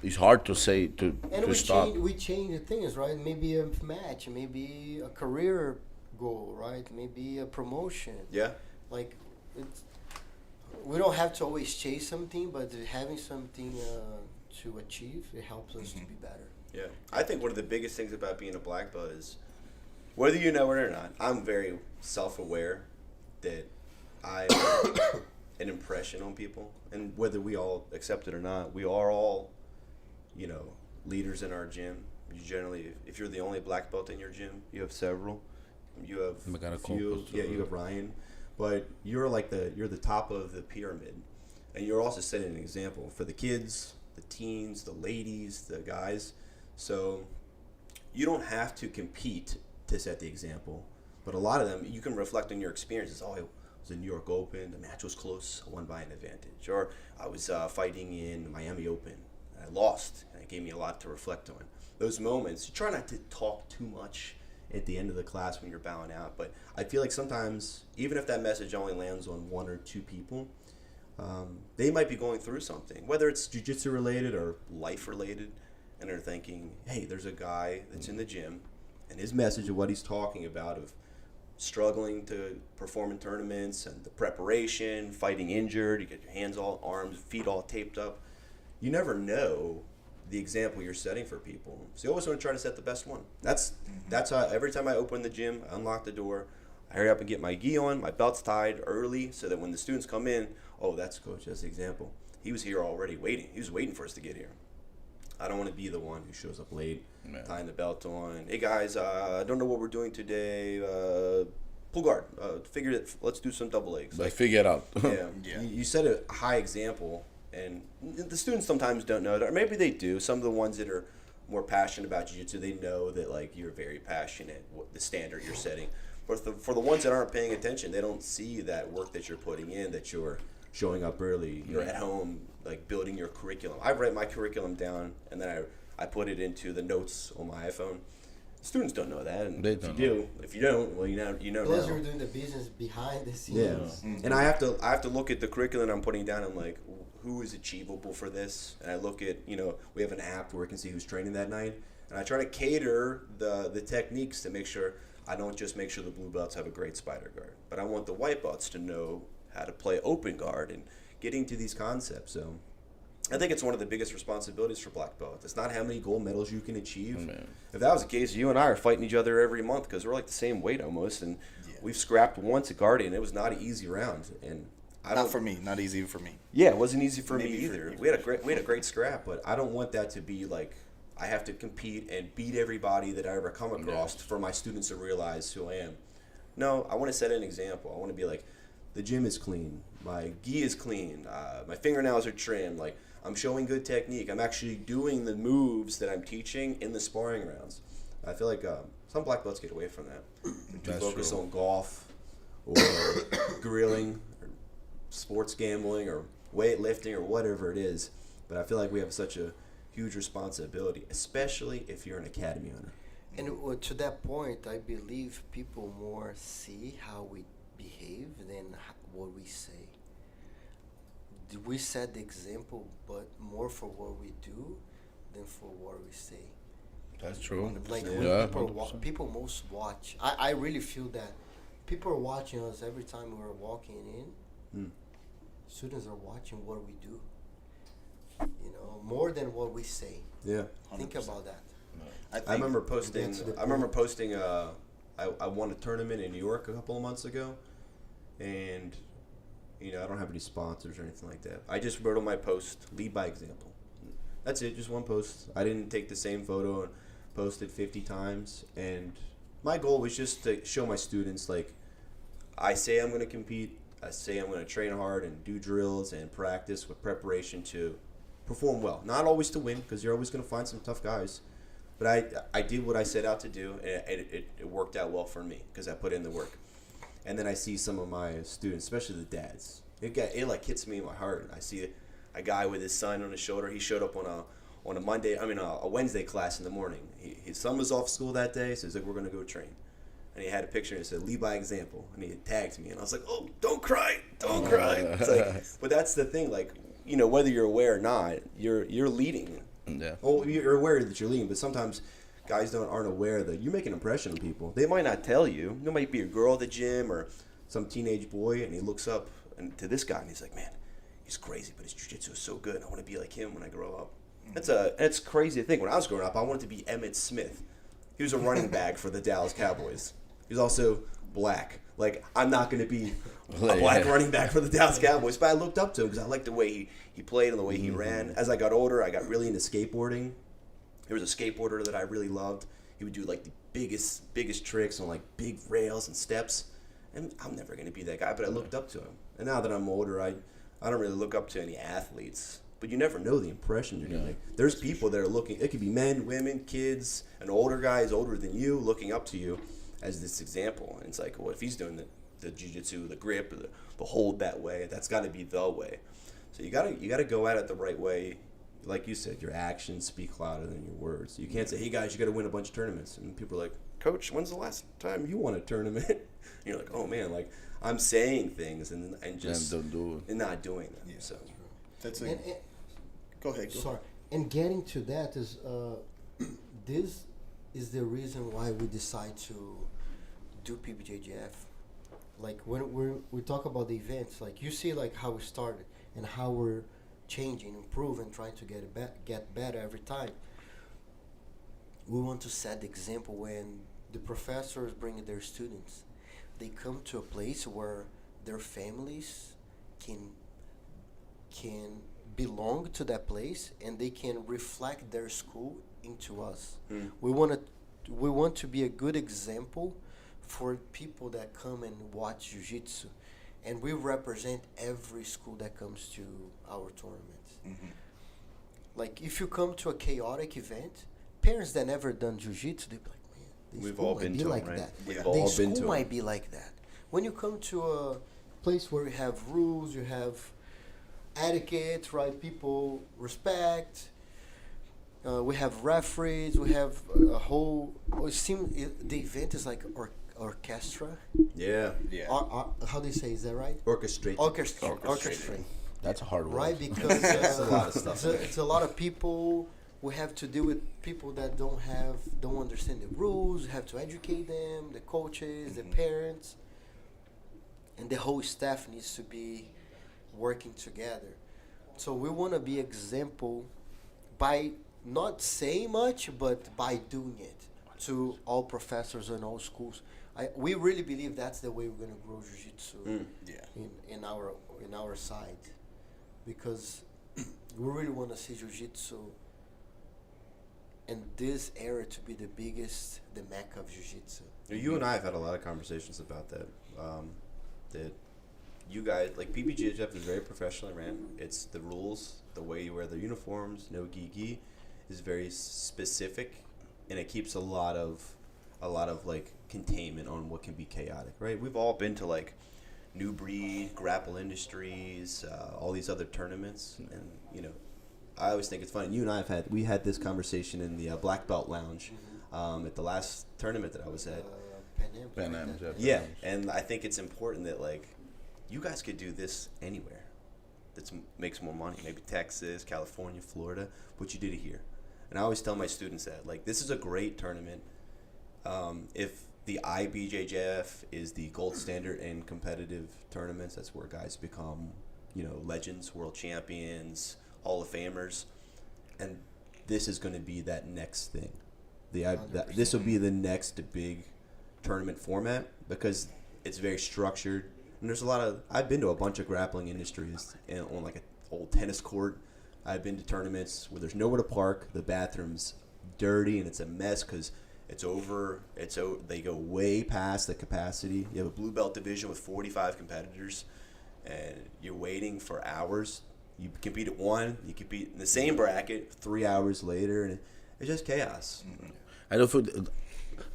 it's hard to say to And we stop. change the things, right? Maybe a match, maybe a career goal, right? Maybe a promotion. Yeah. Like, we don't have to always chase something, but having something to achieve, it helps us to be better. Yeah. I think one of the biggest things about being a black belt is, whether you know it or not, I'm very self-aware that an impression on people, and whether we all accept it or not, we are all, leaders in our gym. You generally, if you're the only black belt in your gym, you have several. You have a few. Yeah, you have Ryan, but you're the top of the pyramid, and you're also setting an example for the kids, the teens, the ladies, the guys. So you don't have to compete to set the example, but a lot of them you can reflect on your experiences. Oh, I was in New York Open, the match was close, I won by an advantage, or I was fighting in Miami Open, I lost, and it gave me a lot to reflect on. Those moments, you try not to talk too much at the end of the class when you're bowing out, but I feel like sometimes, even if that message only lands on one or two people, they might be going through something, whether it's jiu-jitsu related or life related, and they're thinking, hey, there's a guy that's in the gym, and his message of what he's talking about of struggling to perform in tournaments and the preparation, fighting injured, you get your hands all, arms, feet all taped up. You never know the example you're setting for people. So you always want to try to set the best one. That's how every time I open the gym, I unlock the door, I hurry up and get my gi on, my belt's tied early so that when the students come in, oh, that's coach, that's the example. He was here already waiting. He was waiting for us to get here. I don't want to be the one who shows up late, tying the belt on. Hey guys, I don't know what we're doing today. Pull guard. Figure it. Let's do some double legs. Like figure it out. Yeah. You set a high example, and the students sometimes don't know that, or maybe they do. Some of the ones that are more passionate about jiu-jitsu, they know that like you're very passionate. What the standard you're setting. But for the ones that aren't paying attention, they don't see that work that you're putting in. That you're showing up early. You're at home, like building your curriculum. I write my curriculum down, and then I put it into the notes on my iPhone. Students don't know that, and if you don't, well, you know Plus, now. you're doing the business behind the scenes. Yeah, and I have to look at the curriculum I'm putting down. I'm like, who is achievable for this? And I look at, we have an app where we can see who's training that night, and I try to cater the techniques to make sure I don't just make sure the blue belts have a great spider guard, but I want the white belts to know how to play open guard and getting to these concepts. So I think it's one of the biggest responsibilities for black belt. It's not how many gold medals you can achieve. If that was the case, you and I are fighting each other every month because we're like the same weight almost, and we've scrapped once at Guardian. It was not an easy round, and not easy for me. Yeah, it wasn't easy for me Maybe either. for We had a great scrap, but I don't want that to be like I have to compete and beat everybody that I ever come across for my students to realize who I am. No, I want to set an example. I want to be like, the gym is clean, my gi is clean, my fingernails are trimmed, like I'm showing good technique. I'm actually doing the moves that I'm teaching in the sparring rounds. I feel like some black belts get away from that. To focus on golf or grilling or sports gambling or weightlifting or whatever it is. But I feel like we have such a huge responsibility, especially if you're an academy owner. And to that point, I believe people more see how we behave than what we say. We set the example, but more for what we do than for what we say. That's true. Like people most watch. I really feel that people are watching us every time we're walking in. Students are watching what we do. More than what we say. Yeah. 100%. Think about that. I remember posting. I won a tournament in New York a couple of months ago, and I don't have any sponsors or anything like that. I just wrote on my post, lead by example. That's it, just one post. I didn't take the same photo and post it 50 times. And my goal was just to show my students, like, I say I'm going to compete. I say I'm going to train hard and do drills and practice with preparation to perform well. Not always to win, because you're always going to find some tough guys. But I did what I set out to do, and it worked out well for me because I put in the work. And then I see some of my students, especially the dads. It like hits me in my heart. I see a guy with his son on his shoulder. He showed up on a Wednesday class in the morning. His son was off school that day, so he's like, we're going to go train. And he had a picture and it said, lead by example. And he tagged me, and I was like, oh, don't cry. It's like, but that's the thing, like, whether you're aware or not, you're leading. Yeah. Well, you're aware that you're leading, but sometimes guys aren't aware that you make an impression on people. They might not tell you. There might be a girl at the gym or some teenage boy, and he looks up to this guy, and he's like, man, he's crazy, but his jiu-jitsu is so good. I want to be like him when I grow up. That's crazy to think. When I was growing up, I wanted to be Emmitt Smith. He was a running back for the Dallas Cowboys. He was also black. Like, I'm not going to be a black running back for the Dallas Cowboys. But I looked up to him because I liked the way he played and the way he ran. As I got older, I got really into skateboarding. There was a skateboarder that I really loved. He would do like the biggest tricks on like big rails and steps. And I'm never going to be that guy, but I looked up to him. And now that I'm older, I don't really look up to any athletes. But you never know the impression you're going to make. There's people that are looking, it could be men, women, kids, an older guy is older than you, looking up to you as this example. And it's like, well, if he's doing the jiu-jitsu, the grip, the hold that way, that's got to be the way. So you gotta go at it the right way. Like you said, your actions speak louder than your words. You can't say, hey guys, you got to win a bunch of tournaments. And people are like, Coach, when's the last time you won a tournament? And you're like, oh man, like I'm saying things and just don't do it. and not doing them. Yeah, so That's And, go ahead. sorry. And getting to that is, this is the reason why we decide to do PBJJF. Like when we talk about the events, like you see like how we started and how we're changing, improving, trying to get better every time. We want to set the example when the professors bring their students. They come to a place where their families can belong to that place and they can reflect their school into us. We want to be a good example for people that come and watch jiu-jitsu, and we represent every school that comes to our tournaments. Like if you come to a chaotic event, parents that never done jiu-jitsu, they be like, man, the We've school all might been be to 'em, like right? that. We've The all been school to 'em. might be like that. When you come to a place where you have rules, you have etiquette, right? People respect. We have referees. We have a whole. The event is like orchestra. yeah, How do you say? Is that right? orchestrate. Orchestra. That's a hard word. Right, because It's a lot of stuff. It's a lot of people. We have to deal with people that don't understand the rules. We have to educate them, the coaches, the parents, and the whole staff needs to be working together. So we want to be example by not saying much, but by doing it to all professors and all schools. We really believe that's the way we're going to grow jiu-jitsu in our side, because we really want to see jiu-jitsu in this area to be the mecca of jiu-jitsu. You and I have had a lot of conversations about that. That you guys, like PBJJF is very professionally ran. It's the rules, the way you wear the uniforms, no gi is very specific, and it keeps a lot of like containment on what can be chaotic, right? We've all been to like New Breed, Grapple Industries, all these other tournaments, and I always think it's funny. You and I we had this conversation in the Black Belt Lounge at the last tournament that I was at. Pan Am. Yeah, and I think it's important that like you guys could do this anywhere that makes more money. Maybe Texas, California, Florida, but you did it here. And I always tell my students that like this is a great tournament. If the IBJJF is the gold standard in competitive tournaments, that's where guys become legends, world champions, Hall of Famers, and this is going to be that next thing. This will be the next big tournament format because it's very structured. And there's a lot of I've been to a bunch of grappling industries and on like an old tennis court. I've been to tournaments where there's nowhere to park. The bathroom's dirty and it's a mess because they go way past the capacity. You have a blue belt division with 45 competitors, and you're waiting for hours. You compete at 1, you compete in the same bracket 3 hours later, and it's just chaos. I don't think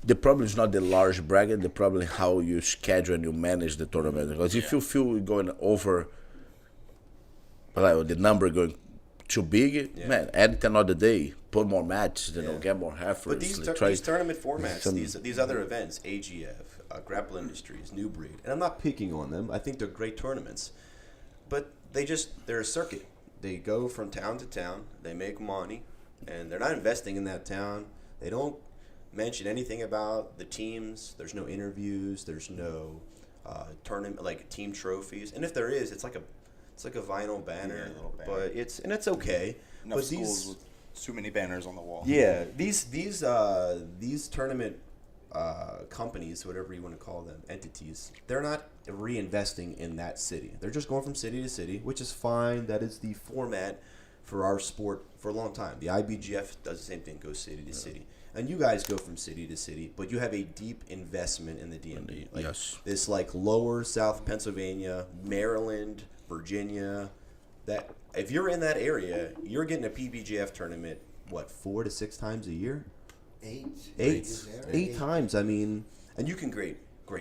the problem is not the large bracket. The problem is how you schedule and you manage the tournament. Because if you feel you're going over, like the number going too big, man, add it another day. Put more matches, get more heifers. But these tournament formats, these other events, AGF, Grapple Industries, New Breed, and I'm not picking on them. I think they're great tournaments, but they're a circuit. They go from town to town. They make money, and they're not investing in that town. They don't mention anything about the teams. There's no interviews. There's no tournament like team trophies. And if there is, it's like a vinyl banner, but it's okay. Enough but schools with too many banners on the wall. Yeah, these tournament companies, whatever you want to call them, entities, they're not reinvesting in that city. They're just going from city to city, which is fine. That is the format for our sport for a long time. The IBJJF does the same thing, goes city to city. And you guys go from city to city, but you have a deep investment in the DMV. Like Yes. this like lower South Pennsylvania, Maryland, Virginia, that if you're in that area, you're getting a PBJF tournament, what, 4 to 6 times a year? Eight times. I mean, and you can great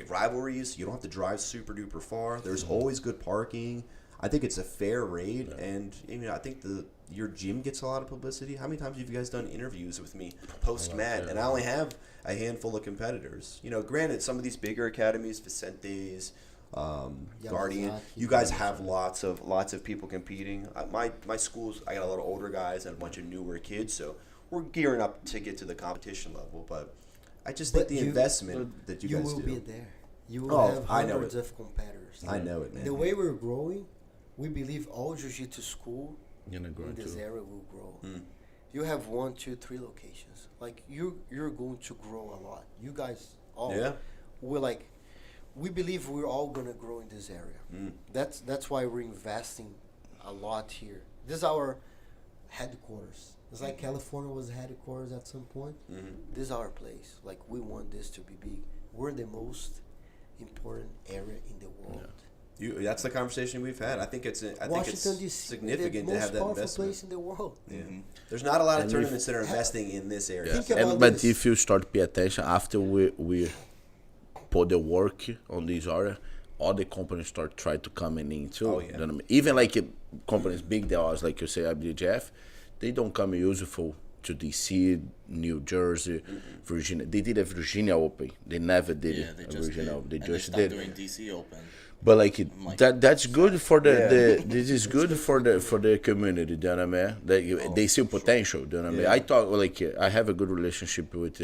rivalries. You don't have to drive super duper far. There's always good parking. I think it's a fair rate, and I think your gym gets a lot of publicity. How many times have you guys done interviews with me post mat? And I only have a handful of competitors. Granted, some of these bigger academies, Vicente's, Guardian, you guys have lots of people competing. My schools, I got a lot of older guys and a bunch of newer kids, so we're gearing up to get to the competition level. But I just think the investment that you guys do. You will be there. You will have I know hundreds it. of competitors. I know it, man. The way we're growing, we believe all jiu-jitsu school Gonna grow in this too. area will grow. You have 1, 2, 3 locations. Like you're going to grow a lot. You guys all. Yeah. We believe we're all gonna grow in this area. That's why we're investing a lot here. This is our headquarters. It's like California was headquarters at some point. This is our place. Like we want this to be big. We're the most important area in the world. That's the conversation we've had. I think it's Washington D.C. significant the to most have that powerful investment. place in the world. Yeah. There's not a lot of And tournaments that are investing in this area. Think about But this. if you start pay attention after we put the work on this area, all the companies start try to come in too. Oh, yeah. You know what I mean? Even like companies big they are, like you say IBJJF, they don't come useful to DC, New Jersey, Virginia. They did a Virginia Open. They never did Yeah, they a just Virginia did. Open. They And just stopped did. doing DC Open. But like like, that's good for the this is good for the community. Do you know what I mean? They see potential. Do you know what I mean? I thought like I have a good relationship with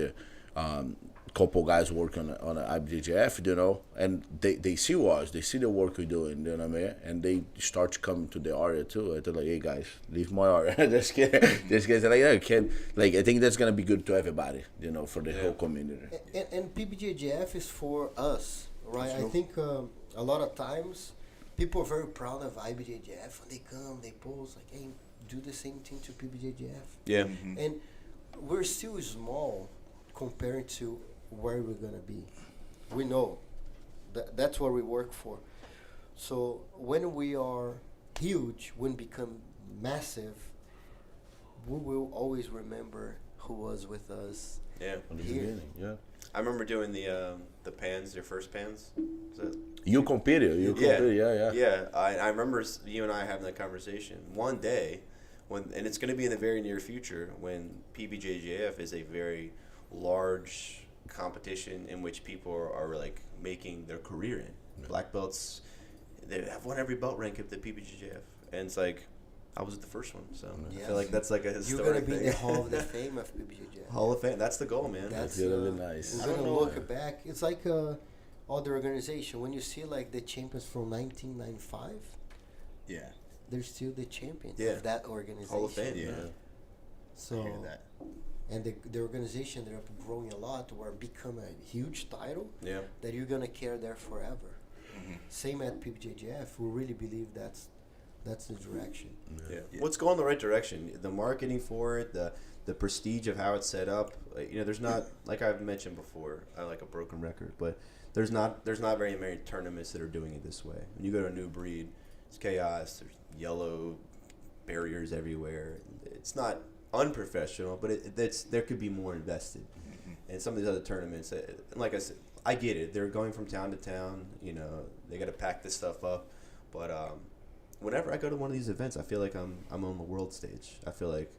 couple guys working on IBJJF, and they see us, they see the work we're doing, you know what I mean? And they start coming to the area too. They're like, hey guys, leave my area. Just kidding. Just kidding. Like, I can't. Like, I think that's gonna be good to everybody, for the whole community. And PBJJF is for us, right? I think a lot of times people are very proud of IBJJF. When they come, they post like, hey, do the same thing to PBJJF. Yeah. And we're still small compared to where we're gonna be. We know that's what we work for. So when we are huge, when we become massive, we will always remember who was with us. Yeah. From the Here. beginning, yeah. I remember doing the pans, your first pans. You competed. Yeah. Yeah, I remember you and I having that conversation one day, and it's going to be in the very near future when PBJJF is a very large competition in which people are like making their career in. Yeah. Black belts, they have won every belt rank at the PBJJF, and it's like I was the first one, so I feel like that's like a historic You're gonna be thing. in the Hall of the Fame of PBJJF. Hall of Fame. That's the goal, man. That's really nice. We're gonna look back. It's like other organization. When you see like the champions from 1995, Yeah. they're still the champions Yeah. of that organization. Hall of Fame. Yeah. Yeah. So I hear that. and the organization they're growing a lot, where become a huge title Yeah. that you're gonna carry there forever. Same at PBJJF. We really believe that's the direction. Yeah. Let's go in the right direction. The marketing for it, the prestige of how it's set up. There's not, like I've mentioned before, I like a broken record, but there's not very many tournaments that are doing it this way. When you go to a new breed, it's chaos. There's yellow barriers everywhere. It's not unprofessional, but there could be more invested. And some of these other tournaments, like I said, I get it. They're going from town to town. They got to pack this stuff up, but whenever I go to one of these events, I feel like I'm on the world stage. I feel like,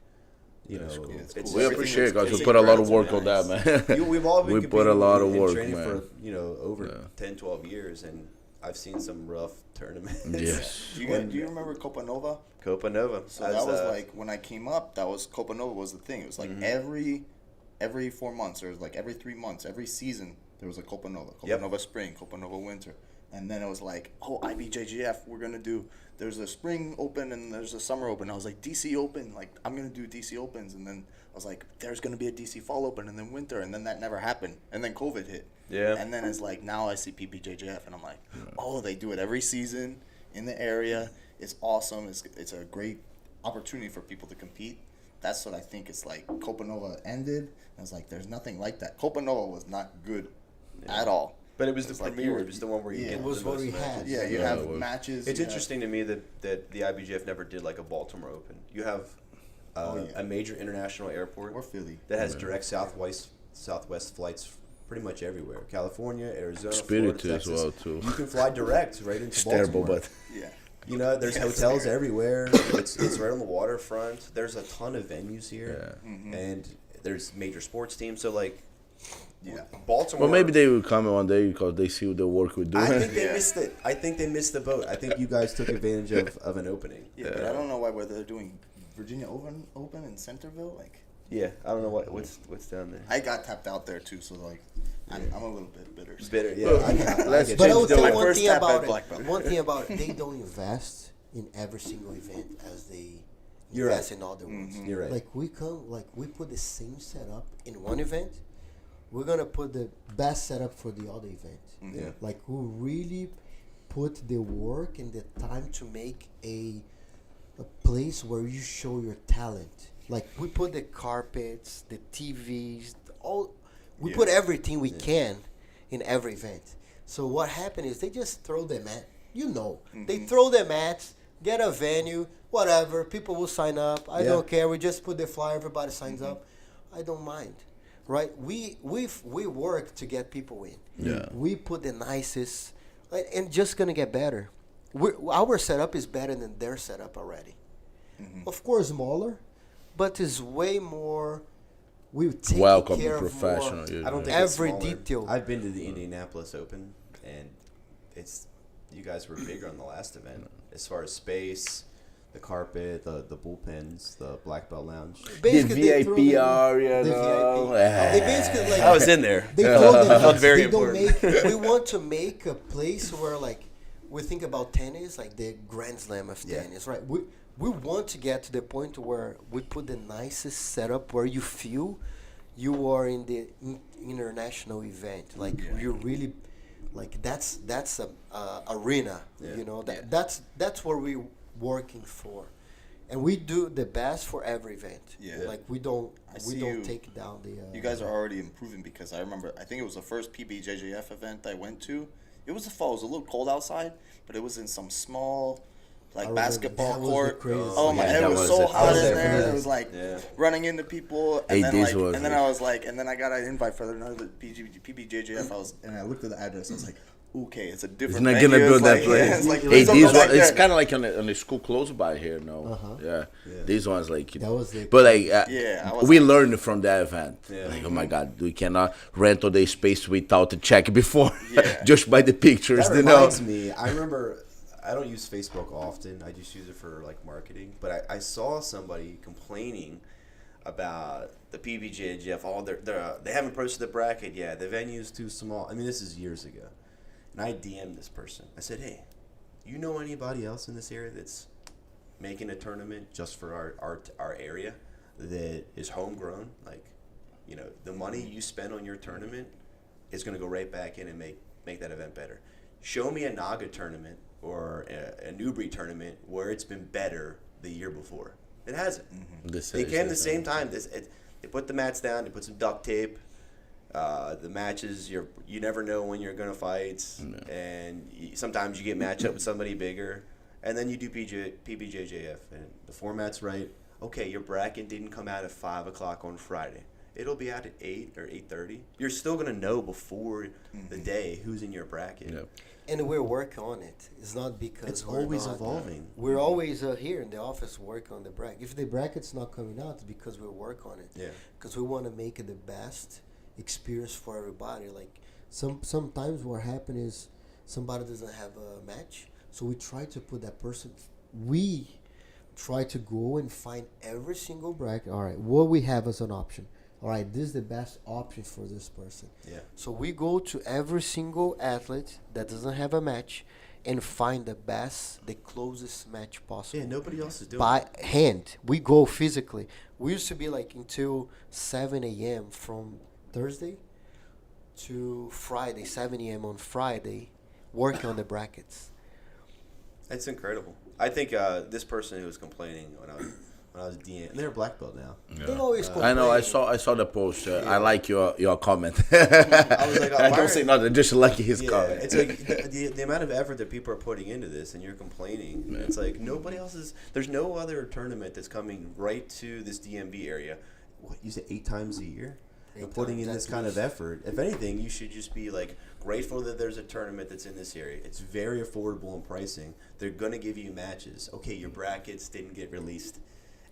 It's cool. it's We Everything appreciate it, is- guys. it's We put a lot of incredible, work on that, man. we've all been We put a lot of competing and work, training man. for over 10, 12 years, and I've seen some rough tournaments. Yes. Do you remember Copa Nova? Copa Nova. So that was like when I came up. That was Copa Nova was the thing. It was like every 4 months, or like every 3 months, every season there was a Copa Nova. Copa Nova spring, Copa Nova winter, And then it was like, oh, IBJJF, we're going to do, there's a spring open and there's a summer open. I was like, DC open, like, I'm going to do DC opens. And then I was like, there's going to be a DC fall open and then winter. And then that never happened. And then COVID hit. Yeah. And then it's like, now I see PBJJF and I'm like, oh, they do it every season in the area. It's awesome. It's a great opportunity for people to compete. That's what I think it's like. Copa Nova ended. I was like, there's nothing like that. Copa Nova was not good at all. But it was the Like premier. you were- it was the one where you yeah. get It was the what most we matches. had. Yeah, you Yeah, have it was. matches. It's you have- interesting to me that the IBJF never did like a Baltimore Open. You have a major international airport Or Philly. that has direct southwest flights pretty much everywhere. California, Arizona, Spirit Florida, as Texas. well, too. You can fly direct right into It's Baltimore. terrible, but Yeah. You know, there's Yeah, it's hotels fair. everywhere. It's right on the waterfront. There's a ton of venues here, and there's major sports teams. So like, Yeah. Baltimore. well, maybe they will come one day because they see the work we're doing. I think they Yeah. missed it. I think they missed the boat. I think you guys took advantage of an opening. Yeah, but I don't know why they're doing Virginia Open in Centerville. Like, Yeah, I don't know what's down there. I got tapped out there too, so like, I'm a little bit bitter. Bitter, yeah. Well, I get let's you. But I will Change tell the- you My one first thing tap about at black belt. it. One thing about it, they don't invest in every single event as they You're invest right. in other ones. You're right. Like we put the same setup in one event. We're gonna put the best setup for the other event. Yeah. Like we really put the work and the time to make a place where you show your talent. Like we put the carpets, the TVs, all. We put everything we can in every event. So what happened is they just throw them at. They throw the mats, get a venue, whatever. People will sign up. I don't care. We just put the flyer. Everybody signs up. I don't mind, right? We work to get people in. Yeah. We put the nicest, and just gonna get better. Our setup is better than their setup already. Of course, smaller, but it's way more. We take Welcome, care of professional. more. I don't think Every it's smaller. detail. I've been to the Indianapolis Open, and you guys were bigger on the last event as far as space, the carpet, the bullpens, the black belt lounge. The Basically, they throw VIP them- area, the though. VIP. They basically like. I was in there. They throw them. I felt very they don't important. make. We want to make a place where like we think about tennis, like the Grand Slam of Yeah. tennis, right? We want to get to the point where we put the nicest setup where you feel you are in the international event. Like you're really, like that's a arena. Yeah. You know that's where we're working for, and we do the best for every event. Yeah. Like we don't see you- take down the. You guys are already improving because I remember, I think it was the first PBJJF event I went to. It was the fall. It was a little cold outside, but it was in some small, like, remember basketball that was the court. craziest Oh thing. my! Yeah, And that it was was so it. I hot was in there for there. that. It was like Yeah. running into people, and Hey, then this like, was and then it. I was like, and then I got an invite for another PBJJF. And I looked at the address. I was like, okay, it's a It's different. not venue. gonna build It's that like, place. yeah, it's like, Hey, please don't these go back one, it's there. kind of like on a school close by here. No, yeah. These ones like. That was the. But like, Yeah, I was we like- learned from that event. Yeah. Like, oh my God, we cannot rent all the space without the check before, Yeah. just by the pictures. That You know. reminds me. I remember. I don't use Facebook often. I just use it for like marketing. But I saw somebody complaining about the PBJJF. They haven't posted the bracket yet. The venue's too small. I mean, this is years ago. And I DM'd this person. I said, hey, you know anybody else in this area that's making a tournament just for our area that is homegrown? Like, you know, the money you spend on your tournament is going to go right back in and make that event better. Show me a Naga tournament or a Newbury tournament where it's been better the year before. It hasn't. They came at the same time. They put the mats down. They put some duct tape. The matches, you never know when you're gonna fight, and sometimes you get matched up with somebody bigger, and then you do PBJJF, and the format's right. Okay, your bracket didn't come out at 5 o'clock on Friday. It'll be out at 8 or 8:30. You're still gonna know before the day who's in your bracket. Yeah. And we're working on it. It's not because It's we're always not, evolving. We're always here in the office working on the bracket. If the bracket's not coming out, it's because we work on it. Yeah. Because we want to make it the best experience for everybody. Like sometimes what happens is somebody doesn't have a match, so we try to put that person. We try to go and find every single bracket. All right, what we have as an option. all right, this is the best option for this person. Yeah. So we go to every single athlete that doesn't have a match and find the closest match possible. Yeah, nobody else is doing By it. hand. We go physically. We used to be like until 7 a.m. from Thursday to Friday, 7 a.m. on Friday, working on the brackets. It's incredible. I think this person who was complaining when I was DM, and they're a black belt now. They always complain. I know. I saw the post. I like your comment. I was like, I why don't say nothing. Just like his Yeah, comment. it's like the amount of effort that people are putting into this, and you're complaining. Yeah. It's like nobody else is. There's no other tournament that's coming right to this DMV area. What you said 8 times a year? And putting in this kind of effort. If anything, you should just be like grateful that there's a tournament that's in this area. It's very affordable in pricing. They're gonna give you matches. Okay, your brackets didn't get released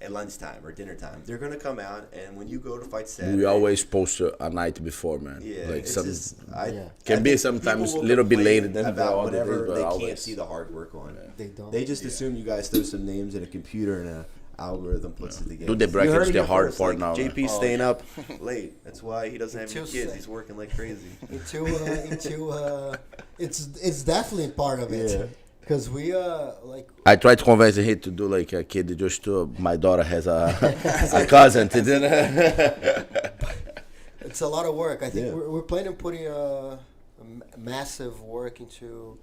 at lunchtime or dinner time. They're gonna come out, and when you go to fight Saturday, We always post a night before, man. yeah, Like it's some just, Yeah. can I be think sometimes people a will little bit complain later than the about other whatever days, but they can't always. see the hard work on. They don't. They just assume you guys throw some names in a computer and a algorithm puts it together. Do the You brackets heard it the here hard first, part like, now, man. JP's staying up late. That's why he doesn't have any Until kids. se- He's working like crazy. It's definitely part of it. Yeah. Because we like I tried to convince him to do like a kid just to. My daughter has a cousin. it's a lot of work. I think Yeah. we're planning on putting massive work into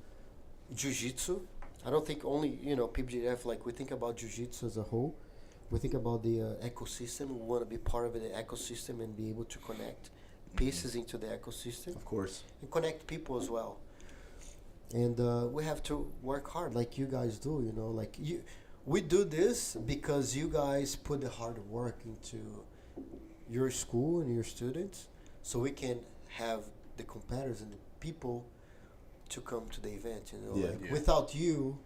jiu-jitsu. I don't think only PBJJF, like we think about jiu-jitsu as a whole. We think about the ecosystem. We want to be part of the ecosystem and be able to connect pieces into the ecosystem Of course. and connect people as well. And we have to work hard like you guys do, like we do this because you guys put the hard work into your school and your students, so we can have the competitors and the people to come to the event, Yeah. Like, Yeah. without you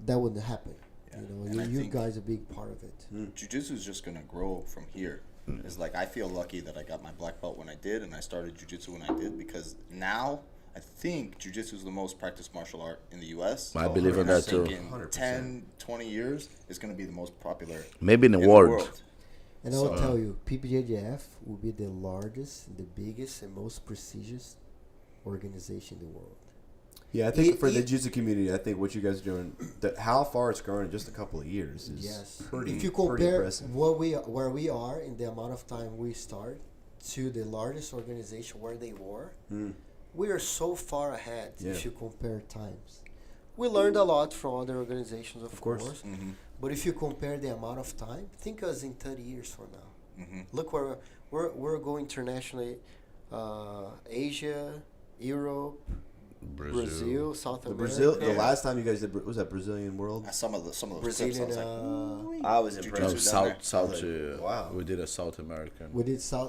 that wouldn't happen. Yeah. You And I you think- guys are a big part of it. Jiu-jitsu is just gonna grow from here. It's like I feel lucky that I got my black belt when I did, and I started jiu-jitsu when I did, because now I think jiu-jitsu is the most practiced martial art in the U.S. I believe in And I that too. think in 100%. 10, 20 years, it's gonna be the most popular Maybe in the world. And I will So- tell you, PBJJF will be the largest, the biggest, and most prestigious organization in the world. Yeah, I think It- for the it- jiu-jitsu community, I think what you guys are doing, how far it's grown in just a couple of years is Yes. pretty, If you pretty compare impressive. where we are in the amount of time we start to the largest organization where they were, we are so far ahead Yeah. if you compare times. We learned a lot from other organizations, of course. course. But if you compare the amount of time, think us in 30 years from now. Look where we're going internationally, Asia, Europe, Brazil, South The America. Brazil, the Yeah. last time you guys did, was that Brazilian World? Some of those Brazilian. clips, I was like, I was No, impressed. down there. South. Wow. We did a South American. We did Sul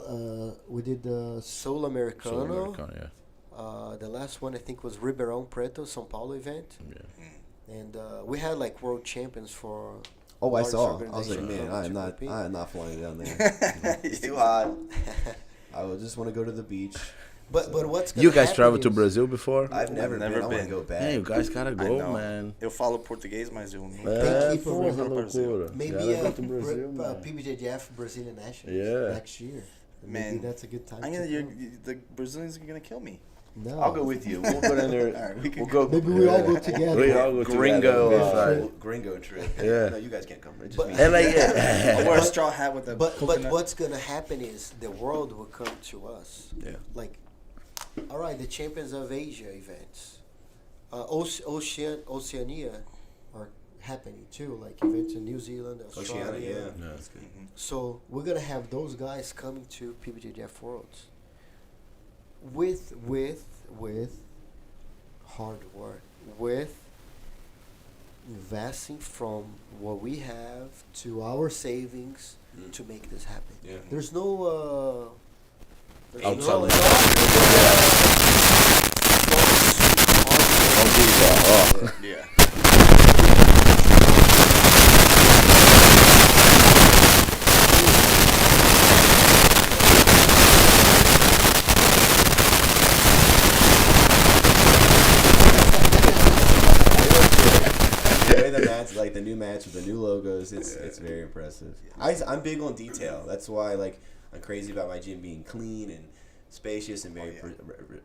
Americano. South American, yeah. The last one I think was Ribeirão Preto, São Paulo event, Yeah. and we had like world champions for. Oh, I large saw. I was like, organizations man, coming to compete. I am not flying down there. It's too hot. I would just want to go to the beach. But what's gonna You guys happen traveled to is- Brazil before? I've never never been. I want to been. go Yeah, back. you guys gotta I go, know. man. Eu falo português, mas eu não. Tem É, que ir pro porra, Brasil. loucura. Maybe Gotta go to Brazil, Bra- man. PBJJF Brazilian Nationals Yeah. next year. Maybe Man, that's a good time. I'm to gonna. come. The Brazilians are gonna kill me. No, I'll go with you. We'll go down there. All right, we can We'll go. Maybe we all go together. We all go Gringo, together. gringo trip. Yeah. No, you guys can't come. It's just But- me. And like, I'll yeah. wear a straw hat with a But coconut. what's gonna happen is the world will come to us. Yeah. Like, all right, the champions of Asia events, Oceania are happening too. Like events in New Zealand, Australia. Oceania, yeah. Yeah. That's good. So we're gonna have those guys coming to PBJJF Worlds with hard work, with investing from what we have to our savings to make this happen. Yeah. There's no Outside no, of no, Yeah. The way the match, the new match with the new logos, it's very impressive. I'm big on detail. That's why I'm crazy about my gym being clean and spacious and very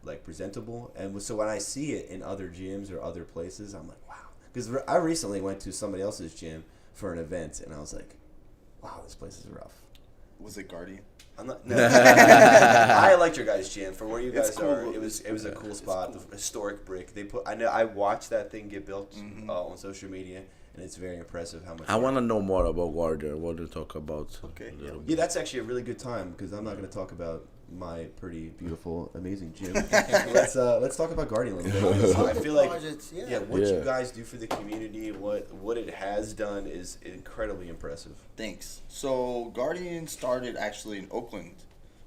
like presentable. And so when I see it in other gyms or other places, I'm like, wow. Because I recently went to somebody else's gym for an event, and I was like, wow, this place is rough. Was it Guardian? I'm not. No. I liked your guys' gym. For where you guys cool. are, it was a cool spot. Cool. The historic brick they put. I watched that thing get built on social media, and it's very impressive how much. I want to know more about Guardian. What to talk about? Okay. Yeah, that's actually a really good time because I'm not going to talk about my pretty beautiful, amazing gym. Let's talk about Guardian a little bit. I feel like what you guys do for the community, what it has done is incredibly impressive. Thanks. So Guardian started actually in Oakland.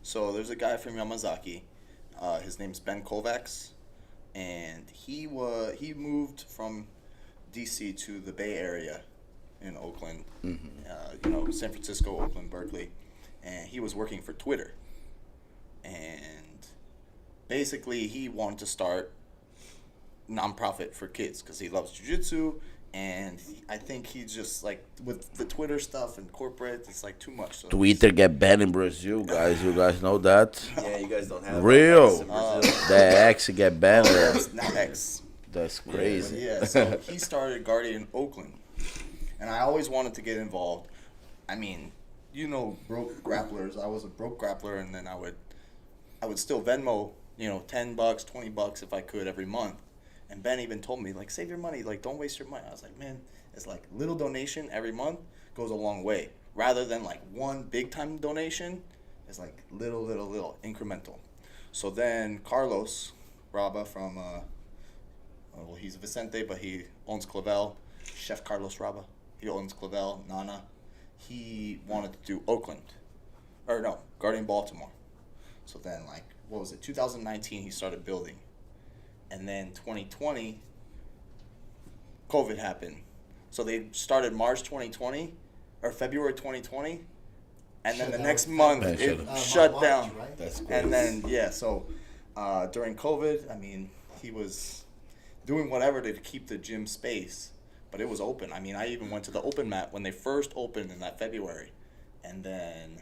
So there's a guy from Yamazaki. His name's Ben Kovacs, and he moved from DC to the Bay Area in Oakland. San Francisco, Oakland, Berkeley, and he was working for Twitter. And basically, he wanted to start nonprofit for kids because he loves jiu-jitsu, and I think he's just like with the Twitter stuff and corporate, it's like too much. So Twitter get banned in Brazil, guys. You guys know that? Yeah, you guys don't have Real. X in Brazil. The X get banned. not X. That's crazy. Yeah, so he started Guardian in Oakland, and I always wanted to get involved. I mean, broke grapplers. I was a broke grappler, and then I would still Venmo, $10, $20 if I could every month. And Ben even told me, like, save your money, like, don't waste your money. I was like, man, it's like little donation every month goes a long way. Rather than like one big time donation, it's like little incremental. So then Carlos Raba from, he's Vicente, but he owns Clavel. Chef Carlos Raba, he owns Clavel, Nana. He wanted to do Guardian Baltimore. So then, 2019, he started building. And then 2020, COVID happened. So they started March 2020, or February 2020. And then the next month, it shut down. Right? That's crazy. And then, during COVID, I mean, he was doing whatever to keep the gym space. But it was open. I mean, I even went to the open mat when they first opened in that February. And then,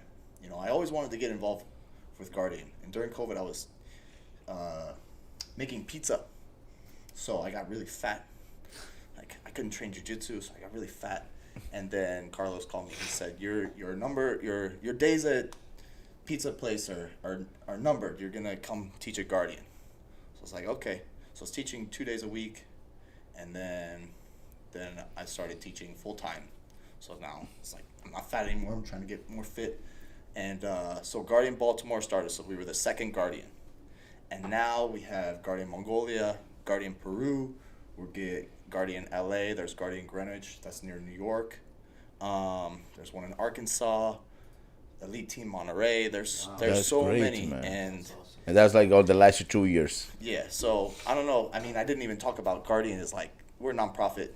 I always wanted to get involved with Guardian. And during COVID, I was making pizza. So I got really fat. Like, I couldn't train jiu-jitsu, so I got really fat. And then Carlos called me and said, your days at pizza place are numbered. You're going to come teach at Guardian. So I was like, okay. So I was teaching 2 days a week. And then I started teaching full-time. So now it's like I'm not fat anymore. I'm trying to get more fit. And so Guardian Baltimore started. So we were the second Guardian. And now we have Guardian Mongolia, Guardian Peru. We're Guardian LA. There's Guardian Greenwich. That's near New York. There's one in Arkansas. Elite Team Monterey. There's That's so great, many. man. And that's like all the last 2 years. Yeah, so I don't know. I mean, I didn't even talk about Guardian. Is like we're a nonprofit.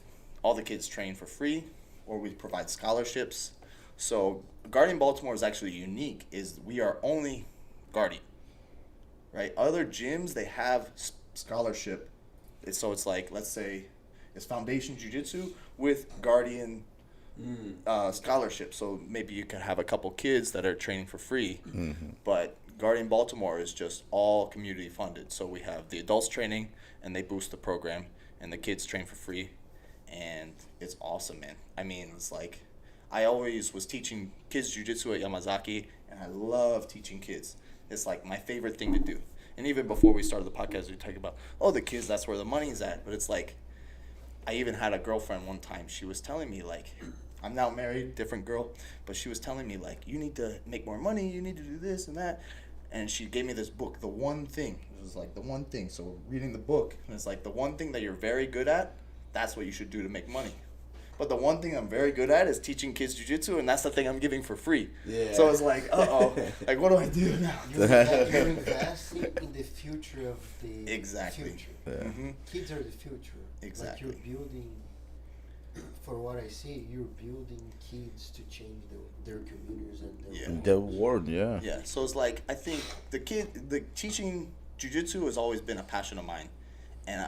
All the kids train for free, or we provide scholarships. So Guardian Baltimore is actually unique. Is we are only Guardian, right? Other gyms they have scholarship. So it's like, let's say, it's Foundation Jiu-Jitsu with Guardian scholarship. So maybe you can have a couple kids that are training for free, but Guardian Baltimore is just all community funded. So we have the adults training, and they boost the program, and the kids train for free, and it's awesome, man. I mean, it's like, I always was teaching kids jiu-jitsu at Yamazaki, and I love teaching kids. It's like my favorite thing to do. And even before we started the podcast, we were talking about, the kids, that's where the money's at. But it's like, I even had a girlfriend one time. She was telling me, like, I'm now married, different girl. But she was telling me, like, you need to make more money. You need to do this and that. And she gave me this book, The One Thing. It was like, The One Thing. So we're reading the book. And it's like, the one thing that you're very good at, that's what you should do to make money. But the one thing I'm very good at is teaching kids jiu-jitsu, and that's the thing I'm giving for free. Yeah. So it's like, like, what do I do now? You're investing in the future of the future. Yeah. Mm-hmm. Kids are the future. Exactly. Like you're building, for what I see, you're building kids to change their communities and their world. The world, yeah. Yeah, so it's like, I think the teaching jiu-jitsu has always been a passion of mine.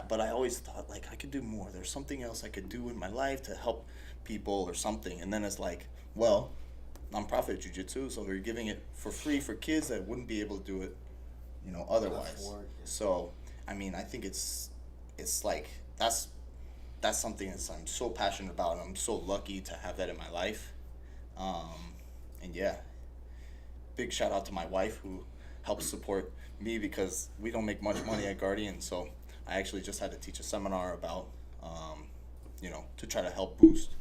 But I always thought, like, I could do more. There's something else I could do in my life to help people or something. And then it's like, well, nonprofit jiu-jitsu, so we're giving it for free for kids that wouldn't be able to do it, otherwise. Afford, yeah. So, I mean, I think it's like that's something that I'm so passionate about, and I'm so lucky to have that in my life. And yeah, big shout out to my wife who helps support me because we don't make much money at Guardian, so I actually just had to teach a seminar about, to try to help boost.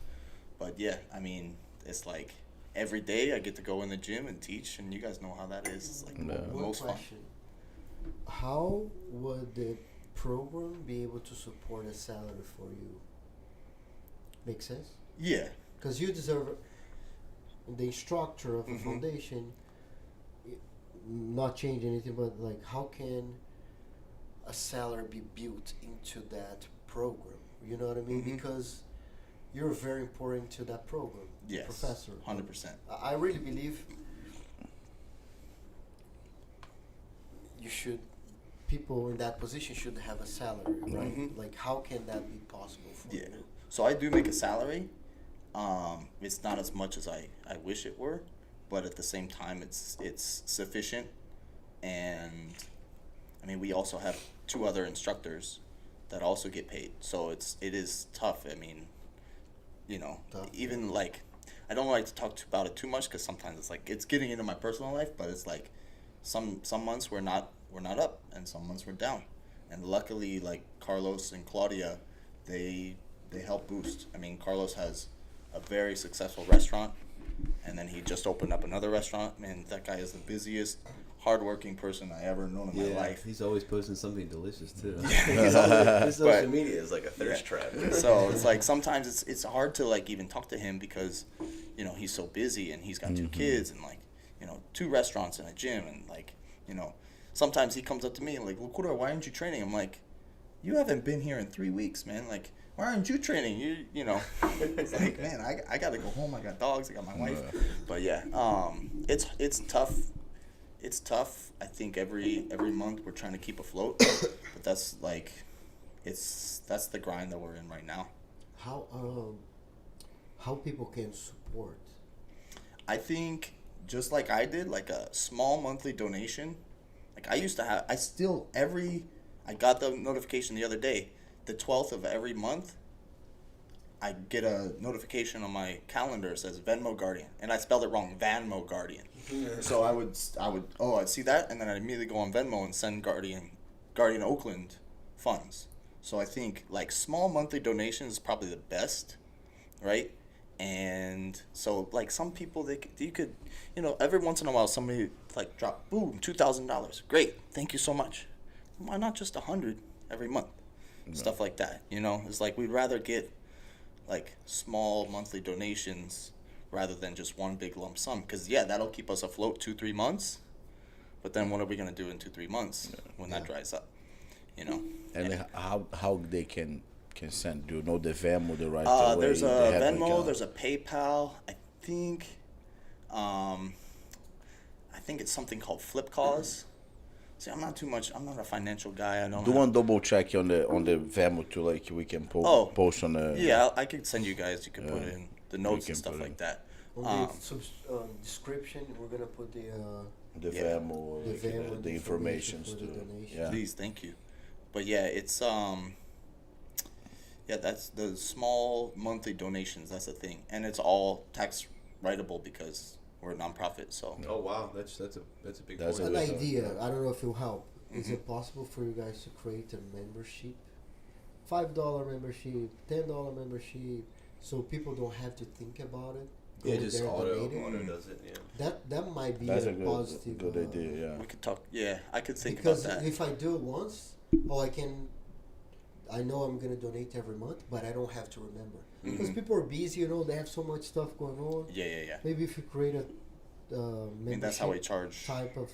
But yeah, I mean, it's like every day I get to go in the gym and teach, and you guys know how that is. It's like the One most fun. question. How would the program be able to support a salary for you? Make sense? Yeah. Because you deserve the structure of a Mhm. foundation, not change anything, but like how can a salary be built into that program? You know what I mean? Mhm. Because you're very important to that program, Yes. professor. 100%. I really believe you should, people in that position should have a salary, right? Mhm. Like, how can that be possible for Yeah. you? So I do make a salary. It's not as much as I wish it were, but at the same time, it's sufficient. And I mean, we also have 2 other instructors that also get paid. So it is tough. I mean, Tough. even like, I don't like to talk about it too much because sometimes it's like it's getting into my personal life. But it's like some months we're not up, and some months we're down. And luckily, like Carlos and Claudia, they help boost. I mean, Carlos has a very successful restaurant, and then he just opened up another restaurant. Man, that guy is the busiest, hardworking person I ever known in my life. He's always posting something delicious too. He's always- His social but- media is like a thirst Yeah. trap. So it's like sometimes it's hard to like even talk to him because, he's so busy and he's got 2 kids and like, 2 restaurants and a gym and like, sometimes he comes up to me and like, Locura, why aren't you training? I'm like, you haven't been here in 3 weeks, man. Like, why aren't you training? It's like, man, I gotta go home. I got dogs. I got my wife. But yeah, it's tough. It's tough. I think every month we're trying to keep afloat, but that's like, that's the grind that we're in right now. How people can support? I think just like I did, like a small monthly donation. Like I used to have, I got the notification the other day, the 12th of every month, I get a notification on my calendar that says Venmo Guardian, and I spelled it wrong, Vanmo Guardian. So I'd see that, and then I'd immediately go on Venmo and send Guardian Oakland funds. So I think like small monthly donations is probably the best, right? And so like some people you could every once in a while somebody like drop boom $2,000, great, thank you so much. Why not just 100 every month? Stuff like that. It's like we'd rather get like small monthly donations rather than just one big lump sum, because that'll keep us afloat 2-3 months, but then what are we going to do in 2-3 months when that dries up? And how they can send? Do you know the Venmo the right way? There's a They have Venmo, account? there's a PayPal. I think it's something called Flip Cause. See, I'm not a financial guy. I don't Do have- one double check on the Venmo too, like we can post on the Yeah, I could send you guys. You could put it in the notes can and stuff put it like that. On the description, we're gonna put the Yeah. Venmo, The like, Venmo, the the information information for too. the donation. Yeah. Please, thank you. But yeah, it's that's the small monthly donations. That's the thing, and it's all tax writable because we're a nonprofit. So Oh wow, that's a big That's point. an That's idea. I don't know if it'll help. Is Mhm. it possible for you guys to create a membership? $5 membership, $10 membership, so people don't have to think about it. Yeah, Go just there, donate it. auto does it. Yeah. That might be That's a a positive. good idea. Yeah. we could talk. Yeah, I could think Because about that. if I do it once, I know I'm gonna donate every month, but I don't have to remember because Mhm. people are busy. They have so much stuff going on. Yeah. Maybe if you create a I mean, that's how we membership charge. type of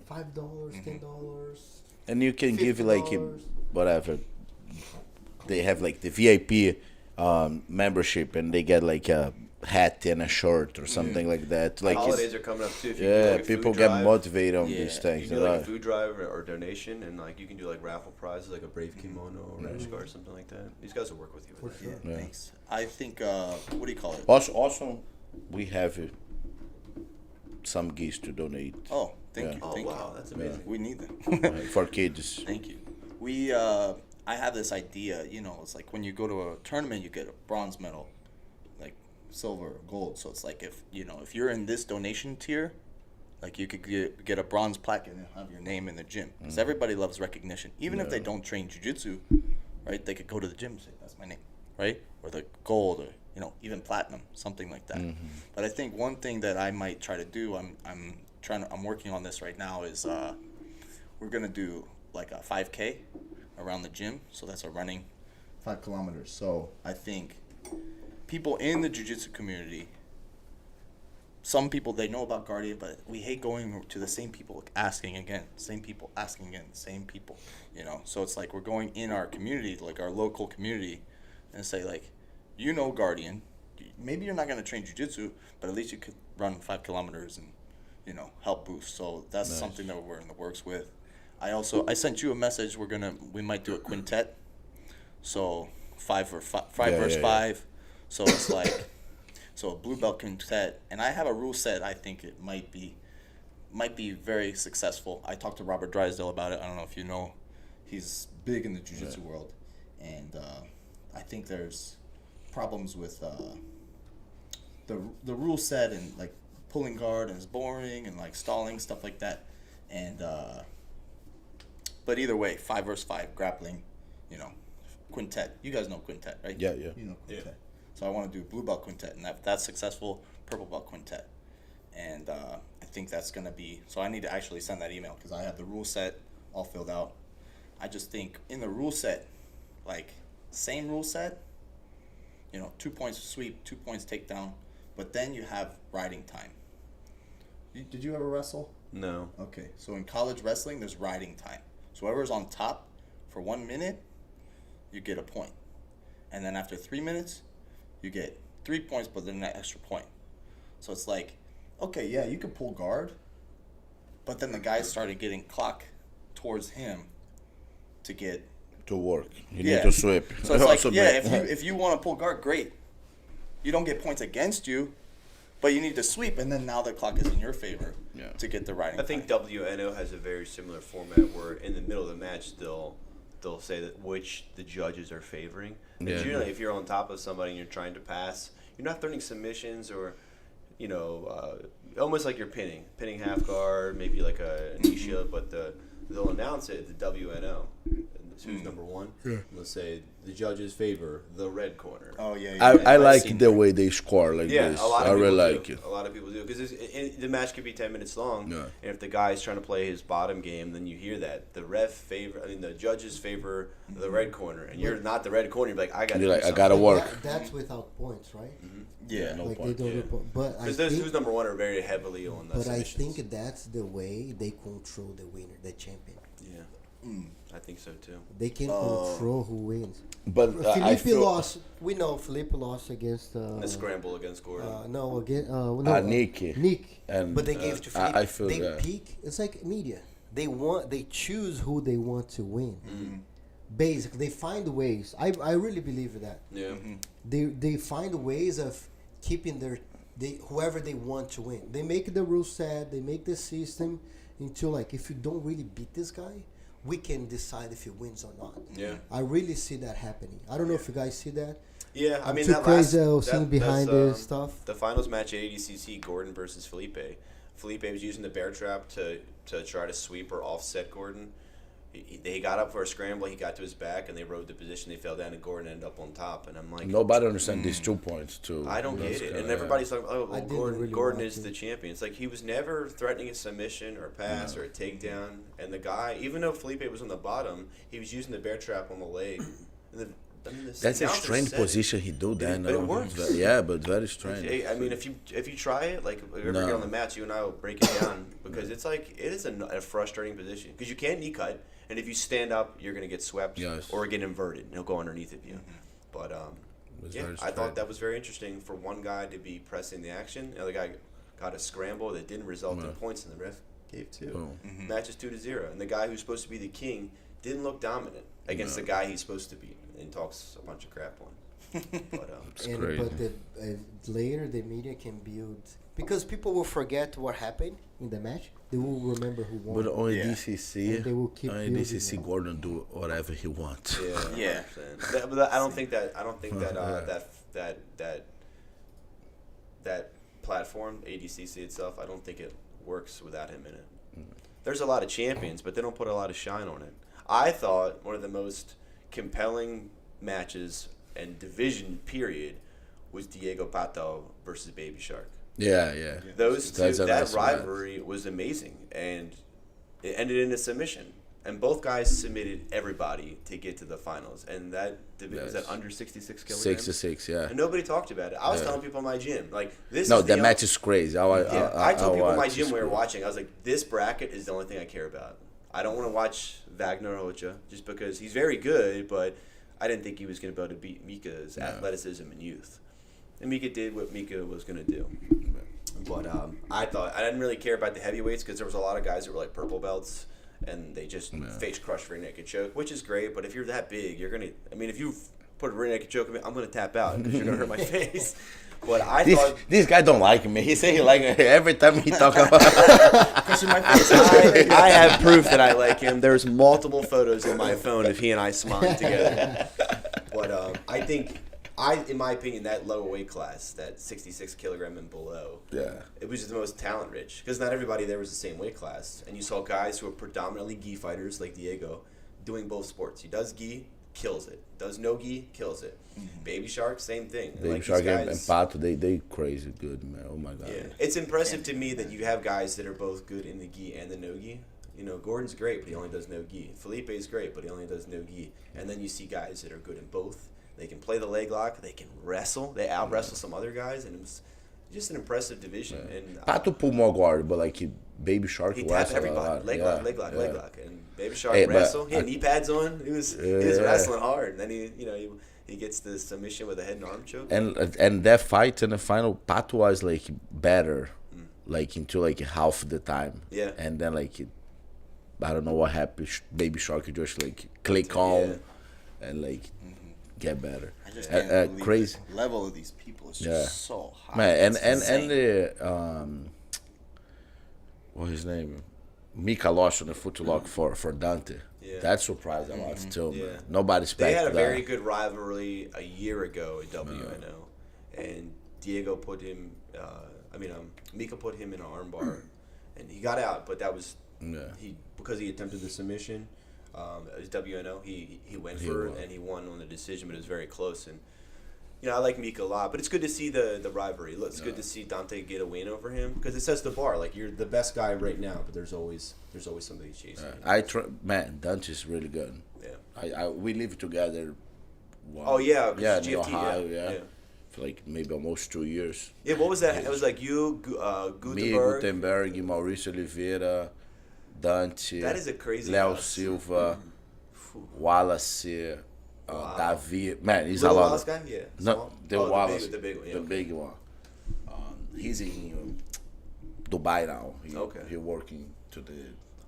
$5, Mhm. $10. And you can give like $50. whatever. They have like the VIP membership, and they get like a hat and a shirt or something like that. Like Holidays are coming up too. If you yeah, do, like, a people food get drive, motivated on Yeah. these You things. can do like a right? food drive or donation, and like you can do like raffle prizes, like a Brave kimono or rash guard, something like that. These guys will work with you with For that. sure. Yeah, Yeah. thanks. I think what do you call it? Also, we have some gifts to donate Oh, thank Yeah. you. Oh Thank wow, that's amazing. you. We need them. for kids. Thank you. I have this idea, it's like when you go to a tournament, you get a bronze medal, like silver, or gold. So it's like if you're in this donation tier, like you could get a bronze plaque and have your name in the gym. Because everybody loves recognition. Even if they don't train jiu-jitsu, right, they could go to the gym and say, that's my name, right? Or the gold or, even platinum, something like that. But I think one thing that I might try to do, I'm working on this right now, is we're going to do like a 5K around the gym. So that's a running 5 kilometers. So I think people in the jiu-jitsu community, some people, they know about Guardian, but we hate going to the same people asking again, same people asking again, same people, So it's like we're going in our community, like our local community, and say like, Guardian, maybe you're not going to train jiu-jitsu, but at least you could run 5 kilometers and, help boost. So that's something that we're in the works with. I sent you a message. We might do a quintet. So 5 versus 5. So it's like, so a blue belt quintet, and I have a rule set. I think it might be very successful. I talked to Robert Drysdale about it. I don't know if you know, he's big in the jiu-jitsu world, and I think there's problems with the rule set and like pulling guard and it's boring and like stalling, stuff like that, and but either way, 5 versus 5 grappling, quintet. You guys know quintet, right? Yeah. You know quintet. So I want to do blue belt quintet, and if that's successful, purple belt quintet. And I think that's going to be, so I need to actually send that email because I have the rule set all filled out. I just think in the rule set, like same rule set, 2 points sweep, 2 points takedown, but then you have riding time. Did you ever wrestle? No. Okay, so in college wrestling, there's riding time. So whoever's on top for 1 minute, you get a point. And then after 3 minutes, you get 3 points, but then an extra point. So it's like, okay, yeah, you could pull guard, but then the guy started getting clock towards him To work, you Yeah. need to sweep. So it's like, Also yeah, make- if you want to pull guard, great. You don't get points against you, but you need to sweep, and then now the clock is in your favor to get the riding I think time. WNO has a very similar format where in the middle of the match they'll say that which the judges are favoring. And Yeah. generally, if you're on top of somebody and you're trying to pass, you're not throwing submissions or, almost like you're pinning half guard, maybe like a knee shield, but they'll announce it at the WNO. Who's number one? Yeah. Let's say the judges favor the red corner. Oh, yeah. I I've like seen the that. way they score like Yeah, this. a lot of I people really do. like it. A lot of people do because the match could be 10 minutes long. Yeah. And if the guy's trying to play his bottom game, then you hear that the the judges favor the red corner, and you're not the red corner. You're like, I got. You're like, I something. gotta work. That's without points, right? Yeah. No Like point. they don't report. But I Because those think, who's number one are very heavily on the but I submissions. think that's the way they control the winner, the champion. Yeah, I think so too. They can control who wins. But I Felipe feel lost. We know Felipe lost against. The scramble against Gordon. No, again. No, Nick. Nick. And, But they gave to Felipe. I feel they that. pick. It's like media. They choose who they want to win. Basically, they find ways. I really believe that. Yeah. They find ways of keeping whoever they want to win. They make the rule set. They make the system until like if you don't really beat this guy, we can decide if he wins or not. Yeah. I really see that happening. I don't know if you guys see that. Yeah, I I'm mean too that crazy last seeing behind this stuff. The finals match at ADCC, Gordon versus Felipe. Felipe was using the bear trap to try to sweep or offset Gordon. He got up for a scramble. He got to his back, and they rode the position. They fell down, and Gordon ended up on top. And I'm like, Nobody understands these 2 points too. I don't Those get it. kinda- And everybody's like, oh, I well, didn't really Gordon watch is it. the champion. It's like he was never threatening a submission or a pass or a takedown. And the guy, even though Felipe was on the bottom, he was using the bear trap on the leg. And That's a announcer strange said it. position he do that. But it works. Yeah, but very strange. I mean, if you try it, like if we ever get on the match, you and I will break it down because it's like it is a frustrating position because you can't knee cut, and if you stand up, you're gonna get swept Yes. or get inverted, and he'll go underneath of you. But was yeah, very I thought strange. that was very interesting for one guy to be pressing the action, the other guy got a scramble that didn't result in points, and the ref gave 2. Oh. Match is 2-0, and the guy who's supposed to be the king didn't look dominant against the guy he's supposed to beat, and talks a bunch of crap on. But And crazy. but later the media can build, because people will forget what happened in the match. They will remember who won. But on Yeah. DCC, And they will keep on building DCC, it. Gordon do whatever he wants. yeah, 100%. But I don't think that that platform, ADCC itself, I don't think it works without him in it. There's a lot of champions, but they don't put a lot of shine on it. I thought one of the most compelling matches and division period was Diego Pato versus Baby Shark. Yeah. Those two, That's a that nice rivalry was amazing, and it ended in a submission. And both guys submitted everybody to get to the finals. And that was that Yes. under 66 kilograms. 66, yeah. And nobody talked about it. I was Yeah. telling people in my gym, like this. No, is the that match is crazy. I told people in my watch gym this we were crazy. watching. I was like, this bracket is the only thing I care about. I don't want to watch Wagner Ocha just because he's very good, but I didn't think he was going to be able to beat Mika's athleticism and youth. And Mika did what Mika was going to do. But I didn't really care about the heavyweights because there was a lot of guys that were like purple belts, and they just face crush rear naked choke, which is great. But if you're that big, you're gonna. I mean, if you put a rear naked choke on me, I'm gonna tap out because you're gonna hurt my face. But I thought This guy don't like me. He say he like me every time he talk about. Crushing my face. I have proof that I like him. There's multiple photos in my phone of he and I smiling together. But I think, in my opinion, that lower weight class, that 66 kilogram and below, Yeah. it was just the most talent rich because not everybody there was the same weight class, and you saw guys who were predominantly gi fighters like Diego, doing both sports. He does gi, kills it. Does no gi, kills it. Baby Shark, same thing. Baby Like, Shark these and guys- Pato, they crazy good, man. Oh my god. yeah, it's impressive to me that you have guys that are both good in the gi and the no gi. You know, Gordon's great, but he only does no gi. Felipe's great, but he only does no gi. And then you see guys that are good in both. They can play the leg lock. They can wrestle. They out wrestle some other guys, and it was just an impressive division. And Pato pull more guard, but like Baby Shark he tapped wrestle a everybody. lot. Leg Yeah, lock, leg lock, yeah. leg lock. And Baby Shark Hey, but wrestle. He had I- knee pads on. He was Yeah. wrestling hard. And then he gets the submission with a head and arm choke. And that fight in the final, Pato was like better, like into like half the time. Yeah. And then like, I don't know what happened. Baby Shark just like click on, and like get better. I just can't believe crazy. the level of these people is just Yeah. so high. Man, It's and insane. the what's his name? Mika lost on the footlock for Dante. Yeah. That surprised a lot too. Yeah. Man. Nobody They expected had a that. very good rivalry a year ago at WNO, and Diego put him. Mika put him in an armbar, and he got out. But that was because he attempted the submission. It was WNO. He went for it and he won on the decision, but it was very close. And I like Mika a lot, but it's good to see the rivalry. It's good to see Dante get a win over him because it sets the bar. Like, you're the best guy right now, but there's always somebody chasing. you. Man, Dante's really good. Yeah. We live together. Oh yeah. 'Cause Yeah, it's in GFT, Ohio. yeah. Yeah. For like maybe almost 2 years. Yeah, what was that? It was like you, Me, Gutenberg. Gutenberg, Maurício Oliveira, Dante. That is a crazy Léo house. Silva, Wallace, David. Man, he's Little a lot. Wallace guy? Yeah. No, Small? the Oh, Wallace, the big one. Yeah, the okay. big one. He's in Dubai now. Okay. He working to the.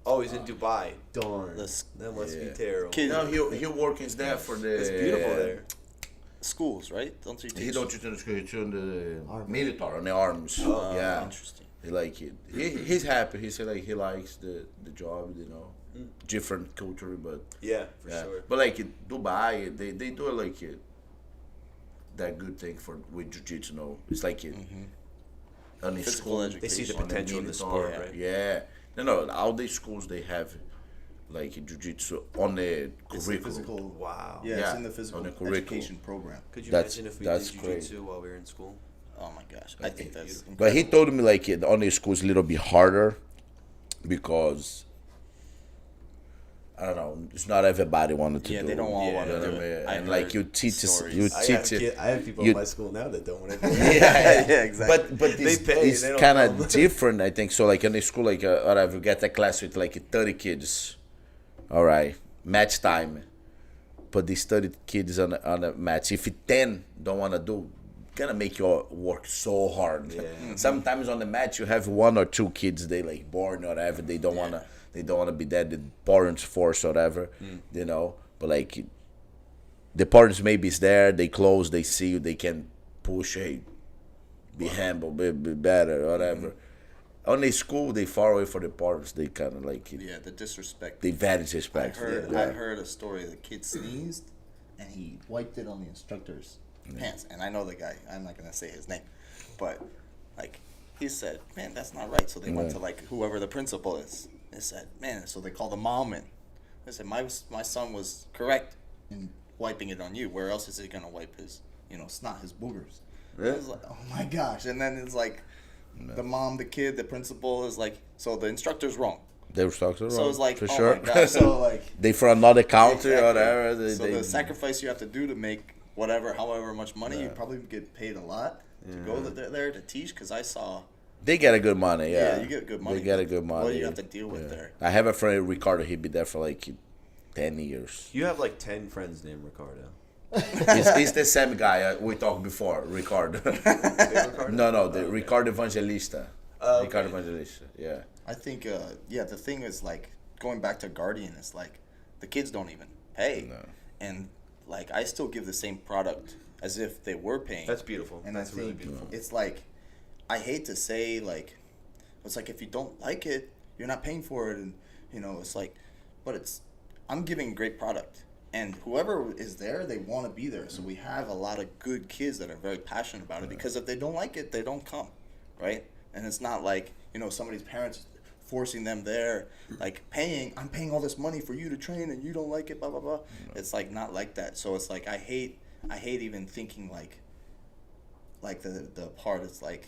Oh, he's in Dubai. Darn. Let's- That must be Yeah. terrible. Kid- No, he working there for the. It's beautiful there. Schools, right? Don't you teach? He don't teach in the school. He teach in the Army. military, on the arms. Oh, yeah. interesting. He like it. He's happy. He said like he likes the job. Different culture, but Yeah, for yeah. sure. But like Dubai, they do like that good thing with jiu-jitsu. No, it's like on the Physical school, education. They see the on potential in the military, sport, right? Yeah. No. All the schools they have like jiu-jitsu on the It's the curriculum. physical. Wow. Yeah, it's Yeah, in the physical on the curriculum. education program. Could you That's- imagine if we that's did crazy. jiu-jitsu while we were in school? Oh my gosh, I think that's. But he incredible. told me like on the school is a little bit harder because I don't know. It's not everybody wanted to Yeah, do. they don't all want to you know do what I it. mean? I And like heard you teach stories. you teach it. I have people you- in my school now that don't want to. Yeah, exactly. But They pay, it's they don't kind come. of different, I think. So like in the school, like whatever, you get a class with like 30 kids. All right, match time. Put these 30 kids on a match. If 10 don't want to do, gonna make you work so hard. Yeah. Sometimes on the match you have 1 or 2 kids they like born or whatever. They don't wanna be there. The parents force or whatever. But like the partners maybe is there, they close, they see you, they can push, hey, be humble, be better, whatever. On the school, they far away from the partners. They kind of like it. Yeah, the disrespect. They very disrespectful. I heard a story. The kid sneezed, and he wiped it on the instructor's pants. And I know the guy. I'm not gonna say his name, but like he said, man, that's not right. So they went to like whoever the principal is. They said, man. So they called the mom in. They said, my son was correct in wiping it on you. Where else is he gonna wipe his snot, his boogers? Yeah. It was like, oh my gosh. And then it's like. The mom, the kid, the principal is like, so the instructor's wrong. They were talking wrong. So it's like, for oh sure. my gosh. So like, they from another country exactly. or whatever. The sacrifice you have to do to make however much money, you probably get paid a lot to go there to teach. Because I saw. They get a good money, yeah. Yeah, you get good money. They get a good money. What do you have to deal with there? I have a friend, Ricardo. He'd be there for like 10 years. You have like 10 friends named Ricardo. He's the same guy we talked before, Ricardo. No, the Ricardo Evangelista. Okay. Ricardo Evangelista, yeah. I think, the thing is like going back to Guardian is like the kids don't even pay, and like I still give the same product as if they were paying. That's beautiful. And that's I think really beautiful. it's like I hate to say like it's like if you don't like it, you're not paying for it, and it's like, but I'm giving great product. And whoever is there, they want to be there. So we have a lot of good kids that are very passionate about it because if they don't like it, they don't come, right? And it's not like, somebody's parents forcing them there, like I'm paying all this money for you to train and you don't like it, blah, blah, blah. It's like not like that. So it's like I hate even thinking like the part is like,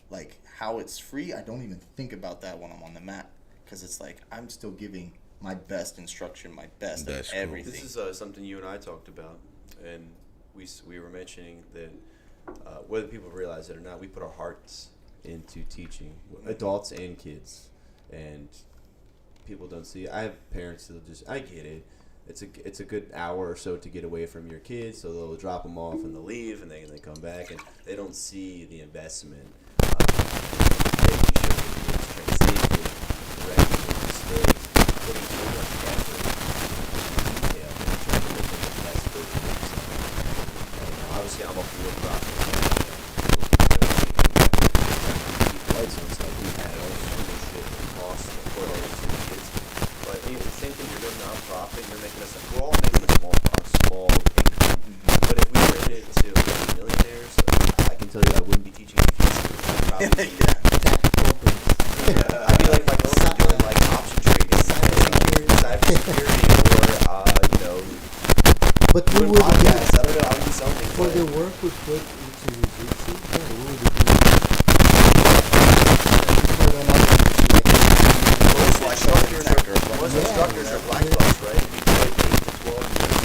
like how it's free. I don't even think about that when I'm on the mat because it's like I'm still giving my best instruction, my best at everything. This is something you and I talked about, and we were mentioning that whether people realize it or not, we put our hearts into teaching adults and kids, and people don't see it. I have parents that'll I get it. It's a good hour or so to get away from your kids, so they'll drop them off and they'll leave, and then they come back, and they don't see the investment. Making sure the kids train safely, correcting mistakes, putting so much effort into detail, and trying to make them the best version of themselves. And obviously, I'm a for-profit. So it's like we had all this shit costs for all these kids. But the same thing, you're doing non-profit, you're making we're all making a small income. But if we were in it to be millionaires, I can tell you I wouldn't be teaching jiu-jitsu. Probably. I'd be like my own doing like option trading, cybersecurity, or But we doing would podcasts. I don't know. I would do something for the work we put into jiu-jitsu. Yeah, we would do most instructors are black belts, right? We do like 8 to 12 years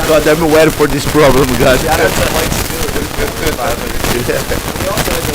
God, I've been waiting for this problem, God. Shout out to Mike Stewart. We also had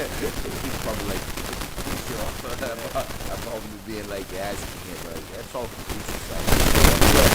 He's probably like about me being like asking him, like that's all confusing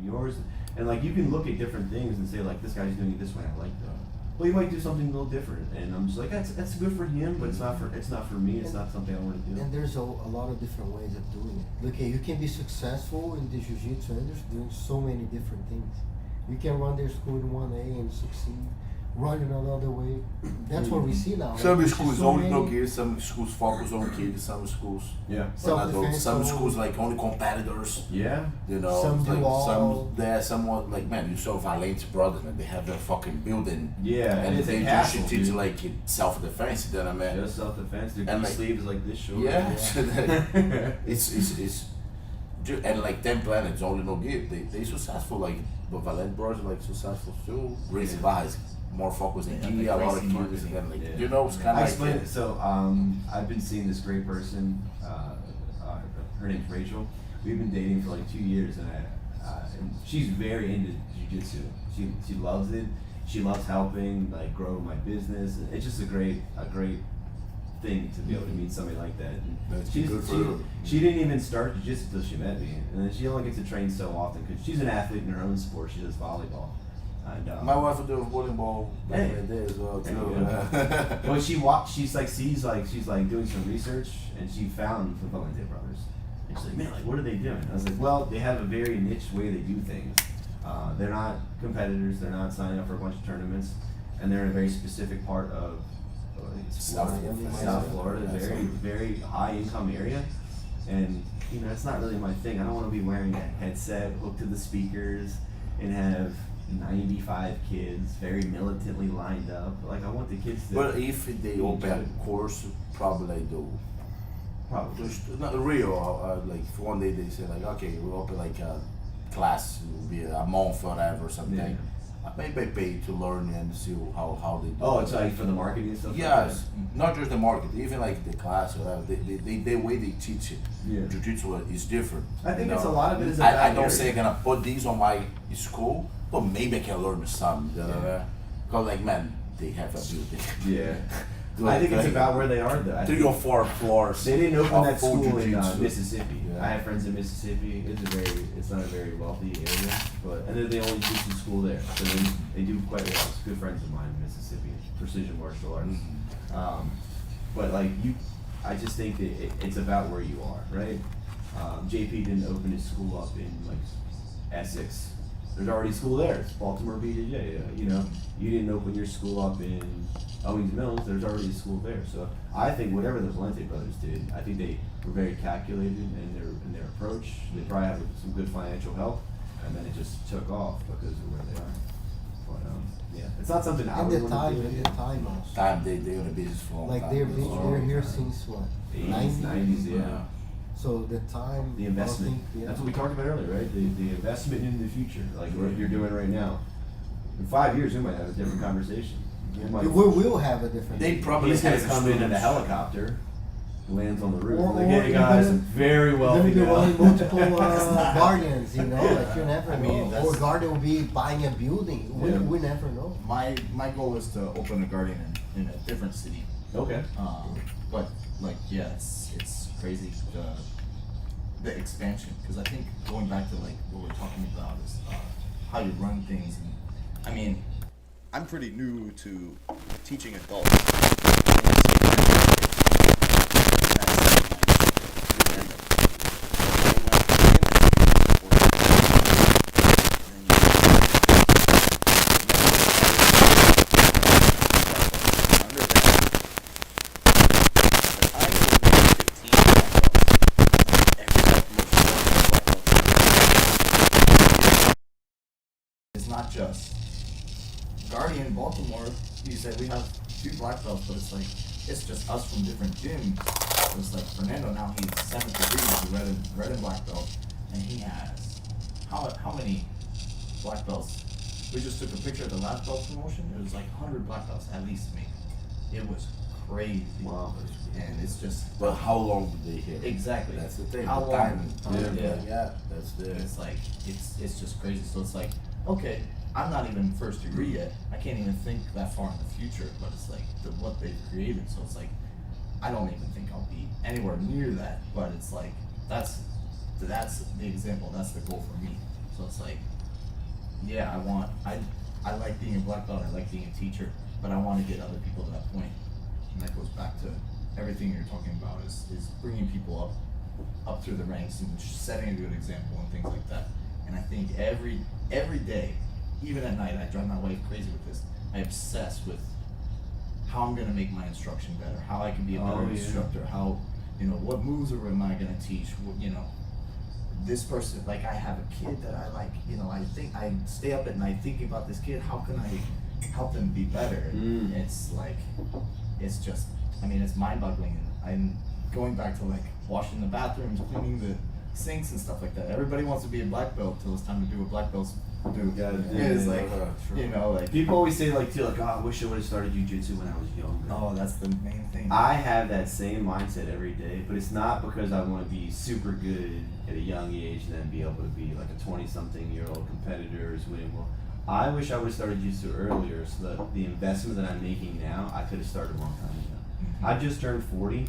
yours, and like you can look at different things and say like this guy's doing it this way, I like that. Well, you might do something a little different, and I'm just like that's good for him, but it's not for me. It's not something I want to do. And there's a lot of different ways of doing it. Look, you can be successful in the jiu-jitsu, and there's doing so many different things. You can run their school in 1A and succeed. Run another way. That's what we see now. Some right? schools So only many- no kids, some schools focus on kids, some schools Yeah. Self-defense, some so- schools like only competitors. Yeah. You know, Some do like all. there's someone like man, you saw Valente brothers, man, they have their fucking building. Yeah, and it's a they hassle, should teach dude. like self defense. Then I mean, Just self-defense. Their And, knee like- sleeve is like this short. yeah, it's and like 10 planets only no give. They successful like but Valente brothers like successful too. Gracie Barra is more focused in Yeah, G, like a lot of racing kids and then like Yeah. you know it's I kinda explained like it. So I've been seeing this great person. Her name's Rachel. We've been dating for like 2 years, and she's very into jiu-jitsu. She loves it. She loves helping like grow my business. It's just a great thing to be able to meet somebody like that. And That's she's- good for she, her. she didn't even start jiu-jitsu until she met me, and then she only gets to train so often because she's an athlete in her own sport. She does volleyball. And, my wife would do volleyball back in the day as well There too. you When she walked, she's like doing some research, and she found the Valente brothers. And she's like, man, like what are they doing? I was like, well, they have a very niche way they do things. They're not competitors. They're not signing up for a bunch of tournaments, and they're in a very specific part of I think it's South Florida, Florida. South Florida, Yeah, very very high income area. And you know, it's not really my thing. I don't want to be wearing a headset hooked to the speakers and have 95 kids very militantly lined up. Like I want the kids to. But if they open a course, probably do. Probably. Not real. Like if one day they say like, okay, we'll open like a class, it will be a month or whatever or something. Yeah. Maybe I pay to learn and see how they do. Oh, it. it's like for the marketing and stuff. Yes, not just the market, even like the class or whatever. The way they teach it, Yeah. jiu-jitsu is different. I think you it's know? a lot of it is I about don't area. say I'm gonna put these on my school, but maybe I can learn some. Because like man, they have a building. Yeah. I think it's about where they are though. I 3 think or 4 floors. they didn't open of that full school in jiu-jitsu. Mississippi. Yeah. I have friends in Mississippi. It's not a very wealthy area, but and they're the only jiu-jitsu school there. So they do quite well. It's good friends of mine in Mississippi, precision martial arts. But like I just think that it's about where you are, right? JP didn't open his school up in like Essex. There's already school there. It's Baltimore BJJ. You know, you didn't open your school up in Owings Mills. There's already a school there. So I think whatever the Valente brothers did, I think they were very calculated in their approach. They probably have some good financial help, and then it just took off because of where they are. But yeah, it's not something I And would the want time, to do. and the time also. Time they're in the business for a long Like time. they're here since what? 80s, 90s, yeah. Yeah. So the time. The investment. I think, yeah. That's what we talked about earlier, right? The investment in the future, like what you're doing right now. In 5 years, we might have a different conversation. We might- We will have a different. They probably He's gonna have come in a students. helicopter, lands on the roof. Or- like, or hey you're guys, gonna- I'm very Then wealthy you're now. running multiple guardians, you know, like you never I mean, know. Or that's- guardian will be buying a building. We never know. My goal is to open a guardian in a different city. Okay. But like yeah, it's crazy the expansion because I think going back to like what we're talking about is how you run things and I mean, I'm pretty new to teaching adults. not just Guardian, Baltimore. You said we have 2 black belts, but it's like it's just us from different gyms. So it's like Fernando now he's 7th degree, he's a red and black belt, and he has how many black belts? We just took a picture of the last belt promotion. It was like 100 black belts at least maybe. It was crazy. Wow. And it's just But how long did they hit? exactly. That's the thing. How the long? timing. Yeah. That's the. It's like it's just crazy. So it's like, okay, I'm not even first degree yet. I can't even think that far in the future. But it's like what they've created. So it's like I don't even think I'll be anywhere near that. But it's like that's the example. That's the goal for me. So it's like, yeah, I like being a black belt. I like being a teacher. But I want to get other people to that point. And that goes back to everything you're talking about is bringing people up through the ranks and setting a good example and things like that. And I think every day, even at night, I drive my wife crazy with this. I obsess with how I'm gonna make my instruction better, how I can be a better instructor, how what moves am I gonna teach? This person, like I have a kid that I like, I think I stay up at night thinking about this kid. How can I help them be better? And it's like, it's just, it's mind-boggling. And I'm going back to like washing the bathrooms, cleaning the sinks and stuff like that. Everybody wants to be a black belt till it's time to do what black belts do. It's like, like People always say like, too, like, oh, I wish I would have started jujitsu when I was younger. oh, that's the main thing. I have that same mindset every day, but it's not because I want to be super good at a young age and then be able to be like a 20-something-year-old competitor who's winning well. I wish I would have started jiu-jitsu earlier so that the investment that I'm making now, I could have started a long time ago. I just turned 40.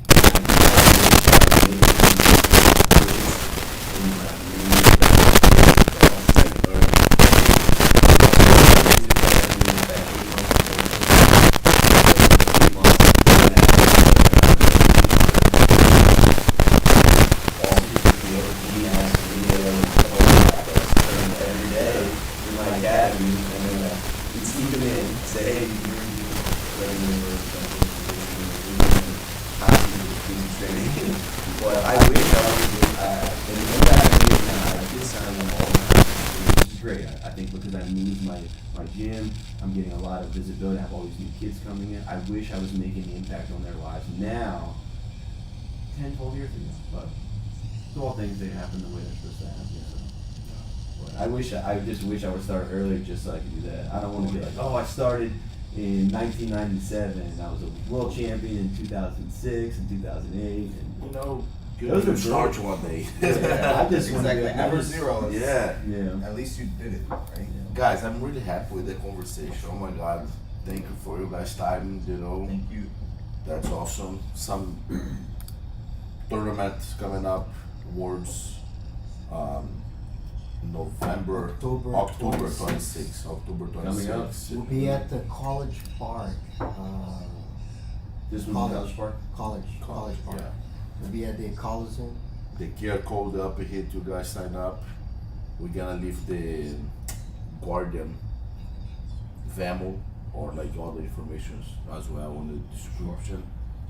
I'm getting a lot of visibility. I have all these new kids coming in. I wish I was making an impact on their lives now, 10, 12 years ago. But it's all things that happen the way they're supposed to happen. So. But I just wish I would start earlier just so I could do that. I don't want to be like, oh, I started in 1997 and I was a world champion in 2006 and 2008. And, those are start one day. I just exactly. want to Number 0 is, Yeah. at least you did it, right? Yeah. Guys, I'm really happy with the conversation. Oh my God, thank you for your guys' time. Thank you. That's awesome. Some tournaments coming up, awards, October 26th. October 26th. We'll be at the College Park. This one's College Park? College Park. Yeah. We'll be at the Coliseum. The QR code up here to guys sign up. We're gonna leave the Guardian VAMO or like all the information as well on the description.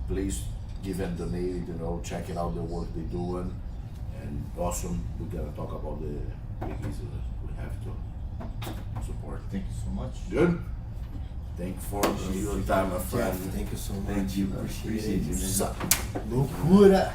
Please give them the name, checking out the work they're doing. And awesome, we're gonna talk about the biggies that we have to support. Thank you so much. Good? Thank you for your time, my friend. Jeff, thank you so much. Thank you. Appreciate you. Locura.